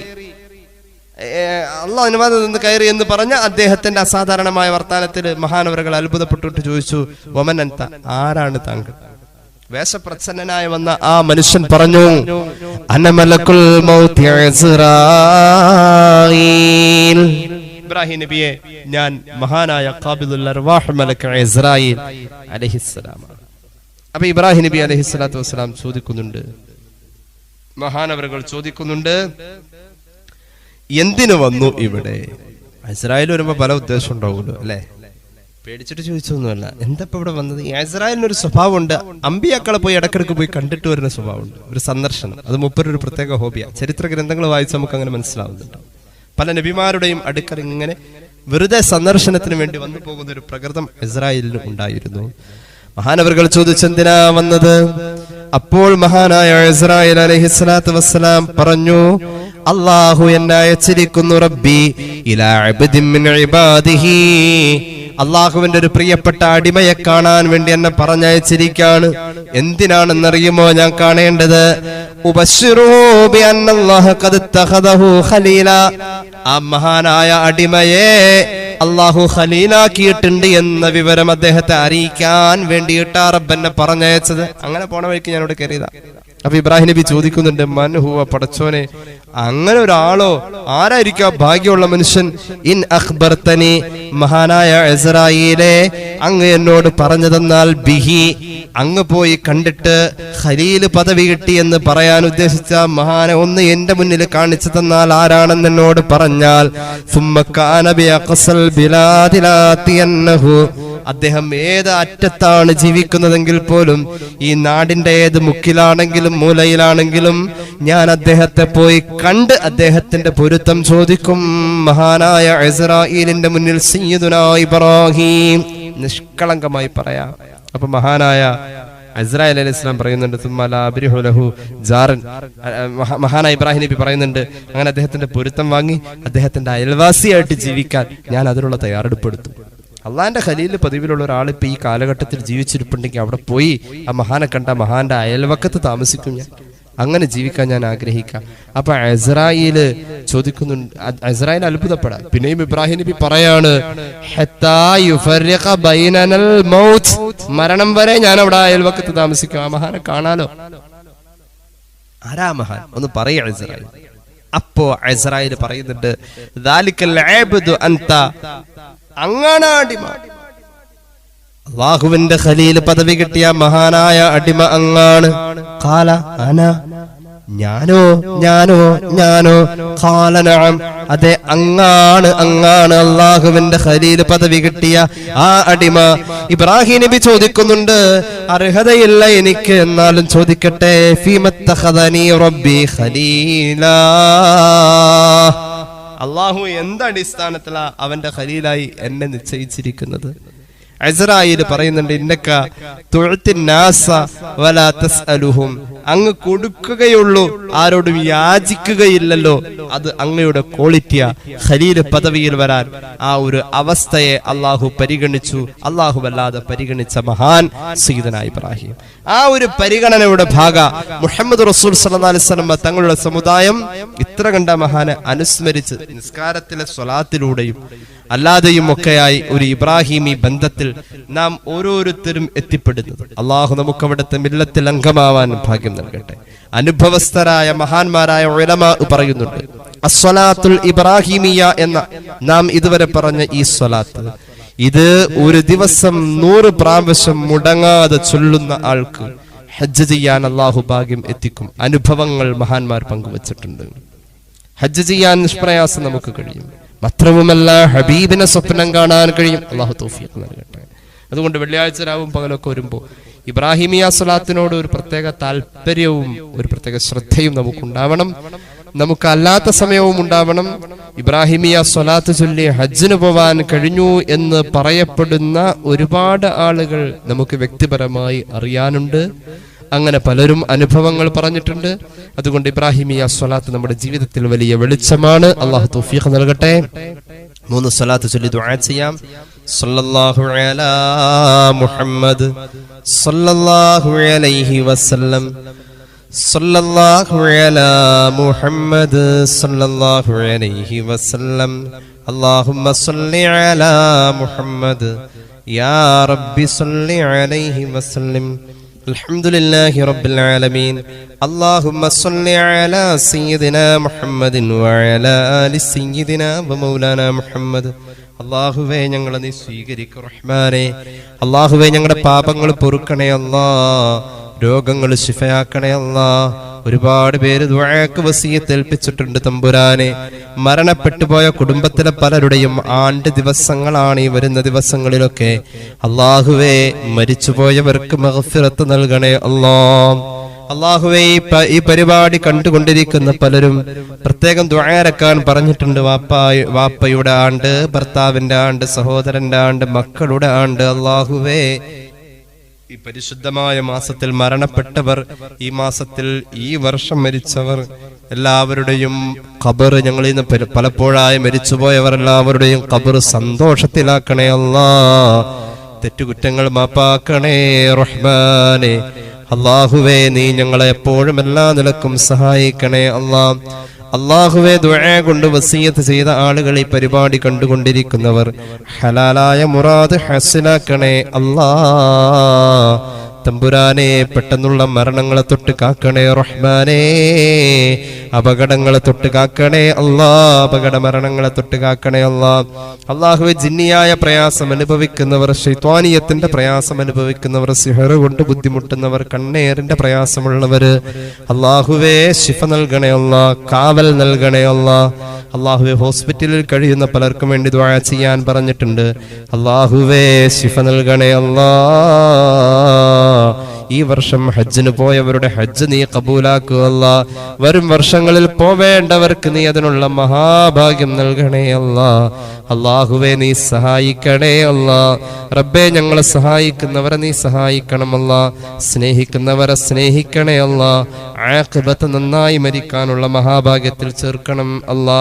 അള്ളാഹ് അനുവാദം തന്നു കയറി എന്ന് പറഞ്ഞ അദ്ദേഹത്തിന്റെ അസാധാരണമായ വർത്താനത്തിൽ മഹാനവറുകൾ അത്ഭുതപ്പെട്ടിട്ട് ചോദിച്ചു, വമൻ അൻത, ആരാണ് താങ്കൾ? വേഷപ്രച്ഛന്നനായി വന്ന ആ മനുഷ്യൻ പറഞ്ഞു, അനമലക്കുൽ മൗതി ഇസ്രായീൽ. ഇബ്രാഹിം നബിയെ, ഞാൻ മഹാനായ ഖാബിദുൽ അർവാഹ് മലക്ക് ഇസ്രായീൽ അലൈഹിസ്സലാം. അപ്പൊ ഇബ്രാഹിം നബി അലൈഹിസ്സലാത്തു വസ്സലാം ചോദിക്കുന്നുണ്ട്, മഹാനവറുകൾ ചോദിക്കുന്നുണ്ട്, എന്തിനു വന്നു ഇവിടെ? ഇസ്രായേൽ വരുമ്പോ പല ഉദ്ദേശം ഉണ്ടാവുമല്ലോ അല്ലെ, പേടിച്ചിട്ട് ചോദിച്ചൊന്നുമല്ല. എന്താ ഇപ്പൊ ഇവിടെ വന്നത്? ഇസ്രായേലിനൊരു സ്വഭാവമുണ്ട്, അമ്പിയാക്കളെ പോയി ഇടക്കിടക്ക് പോയി കണ്ടിട്ട് വരുന്ന സ്വഭാവമുണ്ട്, ഒരു സന്ദർശനം. അത് മൂപ്പരൊരു പ്രത്യേക ഹോബിയാണ്. ചരിത്ര ഗ്രന്ഥങ്ങൾ വായിച്ച് നമുക്ക് അങ്ങനെ മനസ്സിലാവുന്നുണ്ട്. പല നബിമാരുടെയും അടുക്കൽ ഇങ്ങനെ വെറുതെ സന്ദർശനത്തിന് വേണ്ടി വന്നു പോകുന്ന ഒരു പ്രകൃതം ഇസ്രായേലിന് ഉണ്ടായിരുന്നു. മഹാനവറുകൾ ചോദിച്ചെന്തിനാ വന്നത്? അപ്പോൾ മഹാനായ ഇസ്രായേൽ അലൈഹിസ്സലാത്തു വസ്സലാം പറഞ്ഞു, അല്ലാഹു എന്നെ അയച്ചിരിക്കുന്നു റബ്ബി ഇലാ അബ്ദിൻ മിൻ ഇബാദിഹി, അള്ളാഹുവിന്റെ ഒരു പ്രിയപ്പെട്ട അടിമയെ കാണാൻ വേണ്ടി എന്നെ പറഞ്ഞയച്ചിരിക്കാണ്. എന്തിനാണെന്നറിയുമോ ഞാൻ കാണേണ്ടത്? ആ മഹാനായ അടിമയെ അള്ളാഹു ഖലീലാക്കിയിട്ടുണ്ട് എന്ന വിവരം അദ്ദേഹത്തെ അറിയിക്കാൻ വേണ്ടിയിട്ടാ റബ്ബെന്നെ പറഞ്ഞയച്ചത്. അങ്ങനെ പോണ വഴിക്ക് ഞാനിവിടെ കയറിയതാ. അപ്പൊ ഇബ്രാഹിം നബി ചോദിക്കുന്നുണ്ട്, മൻഹുവ, പടച്ചോനെ, അങ്ങനെ ഒരാളോ? ആരായിരിക്കും ഭാഗ്യമുള്ള മനുഷ്യൻ? ഇൻ അഖ്ബർതനി, മഹാനായ ഇസ്രായേലേ, അങ്ങ് എന്നോട് പറഞ്ഞു തന്നാൽ, ബിഹി, അങ്ങ് പോയി കണ്ടിട്ട് ഖലീൽ പദവി കിട്ടി എന്ന് പറയാൻ ഉദ്ദേശിച്ച മഹാനെ ഒന്ന് എന്റെ മുന്നിൽ കാണിച്ചു തന്നാൽ, ആരാണെന്ന് എന്നോട് പറഞ്ഞാൽ, അദ്ദേഹം ഏത് അറ്റത്താണ് ജീവിക്കുന്നതെങ്കിൽ പോലും, ഈ നാടിന്റെ ഏത് മുക്കിലാണെങ്കിലും മൂലയിലാണെങ്കിലും ഞാൻ അദ്ദേഹത്തെ പോയി കണ്ട് അദ്ദേഹത്തിന്റെ പൊരുത്തം ചോദിക്കും. മഹാനായ ഇസ്രായേലിന്റെ മുന്നിൽ സയ്യിദുനാ ഇബ്രാഹിം, നിഷ്കളങ്കമായി പറയാം. അപ്പൊ മഹാനായ ഇസ്രായേൽ അലൈഹി സ്വലാം പറയുന്നുണ്ട്, മഹാനായ ഇബ്രാഹിം നബി പറയുന്നുണ്ട്, അങ്ങനെ അദ്ദേഹത്തിന്റെ പൊരുത്തം വാങ്ങി അദ്ദേഹത്തിന്റെ അയൽവാസിയായിട്ട് ജീവിക്കാൻ ഞാൻ അതിനുള്ള തയ്യാറെടുപ്പെടുത്തു. അള്ളാന്റെ ഖലീൽ പതിവിലുള്ള ഒരാൾ ഇപ്പൊ ഈ കാലഘട്ടത്തിൽ ജീവിച്ചിരിപ്പുണ്ടെങ്കിൽ അവിടെ പോയി ആ മഹാനെ കണ്ട മഹാന്റെ അയൽവക്കത്ത് താമസിക്കും ഞാൻ. അങ്ങനെ ജീവിക്കാൻ ഞാൻ ആഗ്രഹിക്കാം. അപ്പൊ ഇസ്രായേൽ ചോദിക്കുന്നുണ്ട്, ഇസ്രായേൽ അത്ഭുതപ്പെടാം. പിന്നെയും ഇബ്രാഹിം നബി പറയാണ്, മരണം വരെ ഞാൻ അവിടെ അയൽവക്കത്ത് താമസിക്കും. ആ മഹാനെ കാണാലോ. ആരാ മഹാൻ? ഒന്ന് പറയാ ഇസ്രായേൽ. അപ്പോ ഇസ്രായേൽ പറയുന്നുണ്ട്, അങ്ങാണ് അടിമ, അല്ലാഹുവിന്റെ ഖലീൽ പദവി കിട്ടിയ മഹാനായ അടിമ അങ്ങാണ്. ഖാല അന, ഞാനോ ഞാനോ ഞാനോ? ഖാല നഅം, അതെ അങ്ങാണ് അങ്ങാണ് അല്ലാഹുവിന്റെ ഖലീൽ പദവി കിട്ടിയ ആ അടിമ. ഇബ്രാഹിം നബി ചോദിക്കുന്നുണ്ട്, അർഹതയില്ല എനിക്ക്, എന്നാലും ചോദിക്കട്ടെ, ഫീമത്തഖദനി റബ്ബി ഖലീലാ, അള്ളാഹു എന്തടിസ്ഥാനത്തിലാ അവന്റെ ഖലീലായി എന്നെ നിശ്ചയിച്ചിരിക്കുന്നത്? ഇസ്രായേൽ പറയുന്നുണ്ട്, ഇന്നക തുഅ്തിൻ നാസ വലാ തസ്അലുഹും, അങ്ങ് കൊടുക്കുകയുള്ളൂ, ആരോടും യാചിക്കുകയില്ലല്ലോ. അത് അങ്ങയുടെ ക്വാളിറ്റിയാ. ഖലീൽ പദവിയിൽ വരാൻ ആ ഒരു അവസ്ഥയെ അള്ളാഹു പരിഗണിച്ചു. അള്ളാഹു വല്ലാതെ പരിഗണിച്ച മഹാൻ സയ്യിദുനാ ഇബ്രാഹിം. ആ ഒരു പരിഗണനയുടെ ഭാഗ മുഹമ്മദ് റസൂൽ സല്ലല്ലാഹു അലൈഹി വസല്ലം തങ്ങളുടെ സമുദായം ഇത്ര കണ്ട മഹാനെ അനുസ്മരിച്ച് നിസ്കാരത്തിലെ സ്വലാത്തിലൂടെയും അല്ലാതെയും ഒക്കെയായി ഒരു ഇബ്രാഹിമി ബന്ധത്തിൽ നാം ഓരോരുത്തരും എത്തിപ്പെടുന്നത്. അള്ളാഹു നമുക്ക് അവിടുത്തെ മില്ലത്തിൽ അംഗമാവാൻ ഭാഗ്യം നൽകട്ടെ. അനുഭവസ്ഥരായ മഹാന്മാരായ ഉലമാ പറയുന്നുണ്ട്, അസ്വലാത്തുൽ ഇബ്രാഹിമിയ എന്ന നാം ഇതുവരെ പറഞ്ഞ ഈ സ്വലാത്ത്, ഇത് ഒരു ദിവസം 100 പ്രാവശ്യം മുടങ്ങാതെ ചൊല്ലുന്ന ആൾക്ക് ഹജ്ജ് ചെയ്യാൻ അള്ളാഹു ഭാഗ്യം എത്തിക്കും. അനുഭവങ്ങൾ മഹാന്മാർ പങ്കുവച്ചിട്ടുണ്ട്. ഹജ്ജ് ചെയ്യാൻ നിഷ്പ്രയാസം നമുക്ക് കഴിയും. മാത്രവുമല്ല, ഹബീബിനെ സ്വപ്നം കാണാൻ കഴിയും. അള്ളാഹു തൗഫീഖ് നൽകട്ടെ. അതുകൊണ്ട് വെള്ളിയാഴ്ച രാവും പകലൊക്കെ വരുമ്പോൾ ഇബ്രാഹിമിയ സ്വലാത്തിനോട് ഒരു പ്രത്യേക താല്പര്യവും ഒരു പ്രത്യേക ശ്രദ്ധയും നമുക്കുണ്ടാവണം. നമുക്ക് അല്ലാത്ത സമയവും ഉണ്ടാവണം. ഇബ്രാഹിമിയ സ്വലാത്ത് ചൊല്ലി ഹജ്ജിന് പോവാൻ കഴിഞ്ഞു എന്ന് പറയപ്പെടുന്ന ഒരുപാട് ആളുകൾ നമുക്ക് വ്യക്തിപരമായി അറിയാനുണ്ട്. അങ്ങനെ പലരും അനുഭവങ്ങൾ പറഞ്ഞിട്ടുണ്ട്. അതുകൊണ്ട് ഇബ്രാഹിമിയ സ്വലാത്ത് നമ്മുടെ ജീവിതത്തിൽ വലിയ വെളിച്ചമാണ്. അള്ളാഹു തൗഫീഖ് നൽകട്ടെ. 3 സ്വലാത്ത് ചൊല്ലി ദുആ ചെയ്യാം. സല്ലല്ലാഹു അലാ മുഹമ്മദ് സല്ലല്ലാഹു അലൈഹി വസല്ലം, സല്ലല്ലാഹു അലാ മുഹമ്മദ് സല്ലല്ലാഹു അലൈഹി വസല്ലം, അല്ലാഹുമ്മ സല്ലി അലാ മുഹമ്മദ് യാ റബ്ബി സല്ലി അലൈഹി വസല്ലം. അൽഹംദുലില്ലാഹി റബ്ബിൽ ആലമീൻ. അല്ലാഹുമ്മ സല്ലി അലാ സയ്യിദിനാ മുഹമ്മദിൻ വഅലാ ആലി സയ്യിദിനാ വമൗലാനാ മുഹമ്മദ് അല്ലാഹുവേ ഞങ്ങളെ നീ സ്വീകരിക്കൂ റഹ്മാനെ. അല്ലാഹുവേ ഞങ്ങളുടെ പാപങ്ങൾ പൊറുക്കണേ അല്ലാ, രോഗങ്ങൾ ശിഫയാക്കണേ അല്ലാ. ഒരുപാട് പേര് ദുആക്ക് വസിയത്ത് ഏൽപ്പിച്ചിട്ടുണ്ട് തമ്പുരാനെ. മരണപ്പെട്ടു പോയ കുടുംബത്തിലെ പലരുടെയും ആണ്ട് ദിവസങ്ങളാണ് ഈ വരുന്ന ദിവസങ്ങളിലൊക്കെ. അല്ലാഹുവേ മരിച്ചുപോയവർക്ക് മഗ്ഫിറത്ത് നൽകണേ അല്ലാ. അല്ലാഹുവേ ഈ പരിപാടി കണ്ടുകൊണ്ടിരിക്കുന്ന പലരും പ്രത്യേകം ദുആരക്കാൻ പറഞ്ഞിട്ടുണ്ട്. വാപ്പയുടെ ആണ്ട്, ഭർത്താവിന്റെ ആണ്ട്, സഹോദരന്റെ ആണ്ട്, മക്കളുടെ ആണ്ട്. അല്ലാഹുവേ ഈ പരിശുദ്ധമായ മാസത്തിൽ മരണപ്പെട്ടവർ, ഈ മാസത്തിൽ ഈ വർഷം മരിച്ചവർ എല്ലാവരുടെയും ഖബർ, ഞങ്ങളിൽ നിന്ന് പലപ്പോഴായി മരിച്ചുപോയവർ എല്ലാവരുടെയും ഖബർ സന്തോഷത്തിലാക്കണേ അല്ലാ. തെറ്റുകുറ്റങ്ങൾ മാപ്പാക്കണേ റഹ്മാനെ. അല്ലാഹുവേ നീ ഞങ്ങളെ എപ്പോഴും എല്ലാ നിലക്കും സഹായിക്കണേ അല്ലാ. അല്ലാഹുവേ ദുആ കൊണ്ട് വസിയത്ത് ചെയ്ത ആളുകൾ, ഈ പരിപാടി കണ്ടുകൊണ്ടിരിക്കുന്നവർ ഹലാലായ മുറാദ് ഹസിലാക്കണേ അല്ലാ. തമ്പുരാനെ പെട്ടെന്നുള്ള മരണങ്ങളെ തൊട്ട് കാക്കണേ റഹ്മാനേ. അപകടങ്ങളെ തൊട്ട് കാക്കണേ അല്ലാ. അപകട മരണങ്ങളെ തൊട്ട് കാക്കണേ അല്ലാ. അല്ലാഹുവേ ജിന്നിയായ പ്രയാസം അനുഭവിക്കുന്നവർ, ശൈത്വാനിയത്തിന്റെ പ്രയാസം അനുഭവിക്കുന്നവർ, സിഹർ കൊണ്ട് ബുദ്ധിമുട്ടുന്നവർ, കണ്ണേറിന്റെ പ്രയാസമുള്ളവര്, അല്ലാഹുവേ ശിഫ നൽകണേ അല്ലാ, കാവൽ നൽകണേ അല്ലാ. അല്ലാഹുവേ ഹോസ്പിറ്റലിൽ കഴിയുന്ന പലർക്കും വേണ്ടി ദുആ ചെയ്യാൻ പറഞ്ഞിട്ടുണ്ട്. അല്ലാഹുവേ ശിഫ നൽകണേ അല്ലാ. ഈ വർഷം ഹജ്ജിന് പോയവരുടെ ഹജ്ജ് നീ കബൂലാക്കുക അല്ലാ. വരും വർഷങ്ങളിൽ പോവേണ്ടവർക്ക് നീ അതിനുള്ള മഹാഭാഗ്യം നൽകണേ അല്ലാ. അല്ലാഹുവേ നീ സഹായിക്കണേ അല്ലാ. റബ്ബേ ഞങ്ങളെ സഹായിക്കുന്നവരെ നീ സഹായിക്കണം അല്ലാ. സ്നേഹിക്കുന്നവരെ സ്നേഹിക്കണേ അല്ലാ. ആഖിബത്ത് നന്നായി മരിക്കാനുള്ള മഹാഭാഗ്യത്തിൽ ചേർക്കണം അല്ലാ.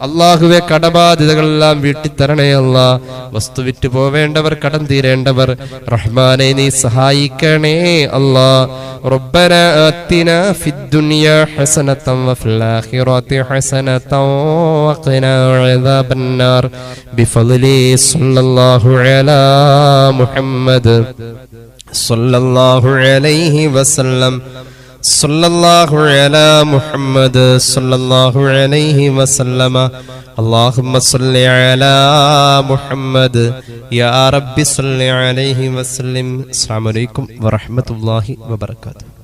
അല്ലാഹുവേ കടബാധ്യതകളെല്ലാം വീട്ടിത്തരണേ അല്ലാ. വസ്തു വിറ്റ് പോവേണ്ടവർ, കടം തീരേണ്ടവർ, റഹ്മാനെ നീ സഹായിക്കണേ അല്ലാ. റബ്ബനാ ആതിനാ ഫിദ്ദുനിയാ ഹസനതൻ വഫിൽ ആഖിറതി ഹസനതൻ വഖിനാ അദാബന്നാർ ബിഫദ്ലി സ്വല്ലല്ലാഹു അലാ മുഹമ്മദ് സ്വല്ലല്ലാഹു അലൈഹി വസല്ലം. സല്ലല്ലാഹു അലാ മുഹമ്മദ് സല്ലല്ലാഹു അലൈഹി വസല്ലമ. اللهم صل على محمد يا رب صل عليه وسلم. السلام عليكم ورحمة الله وبركاته.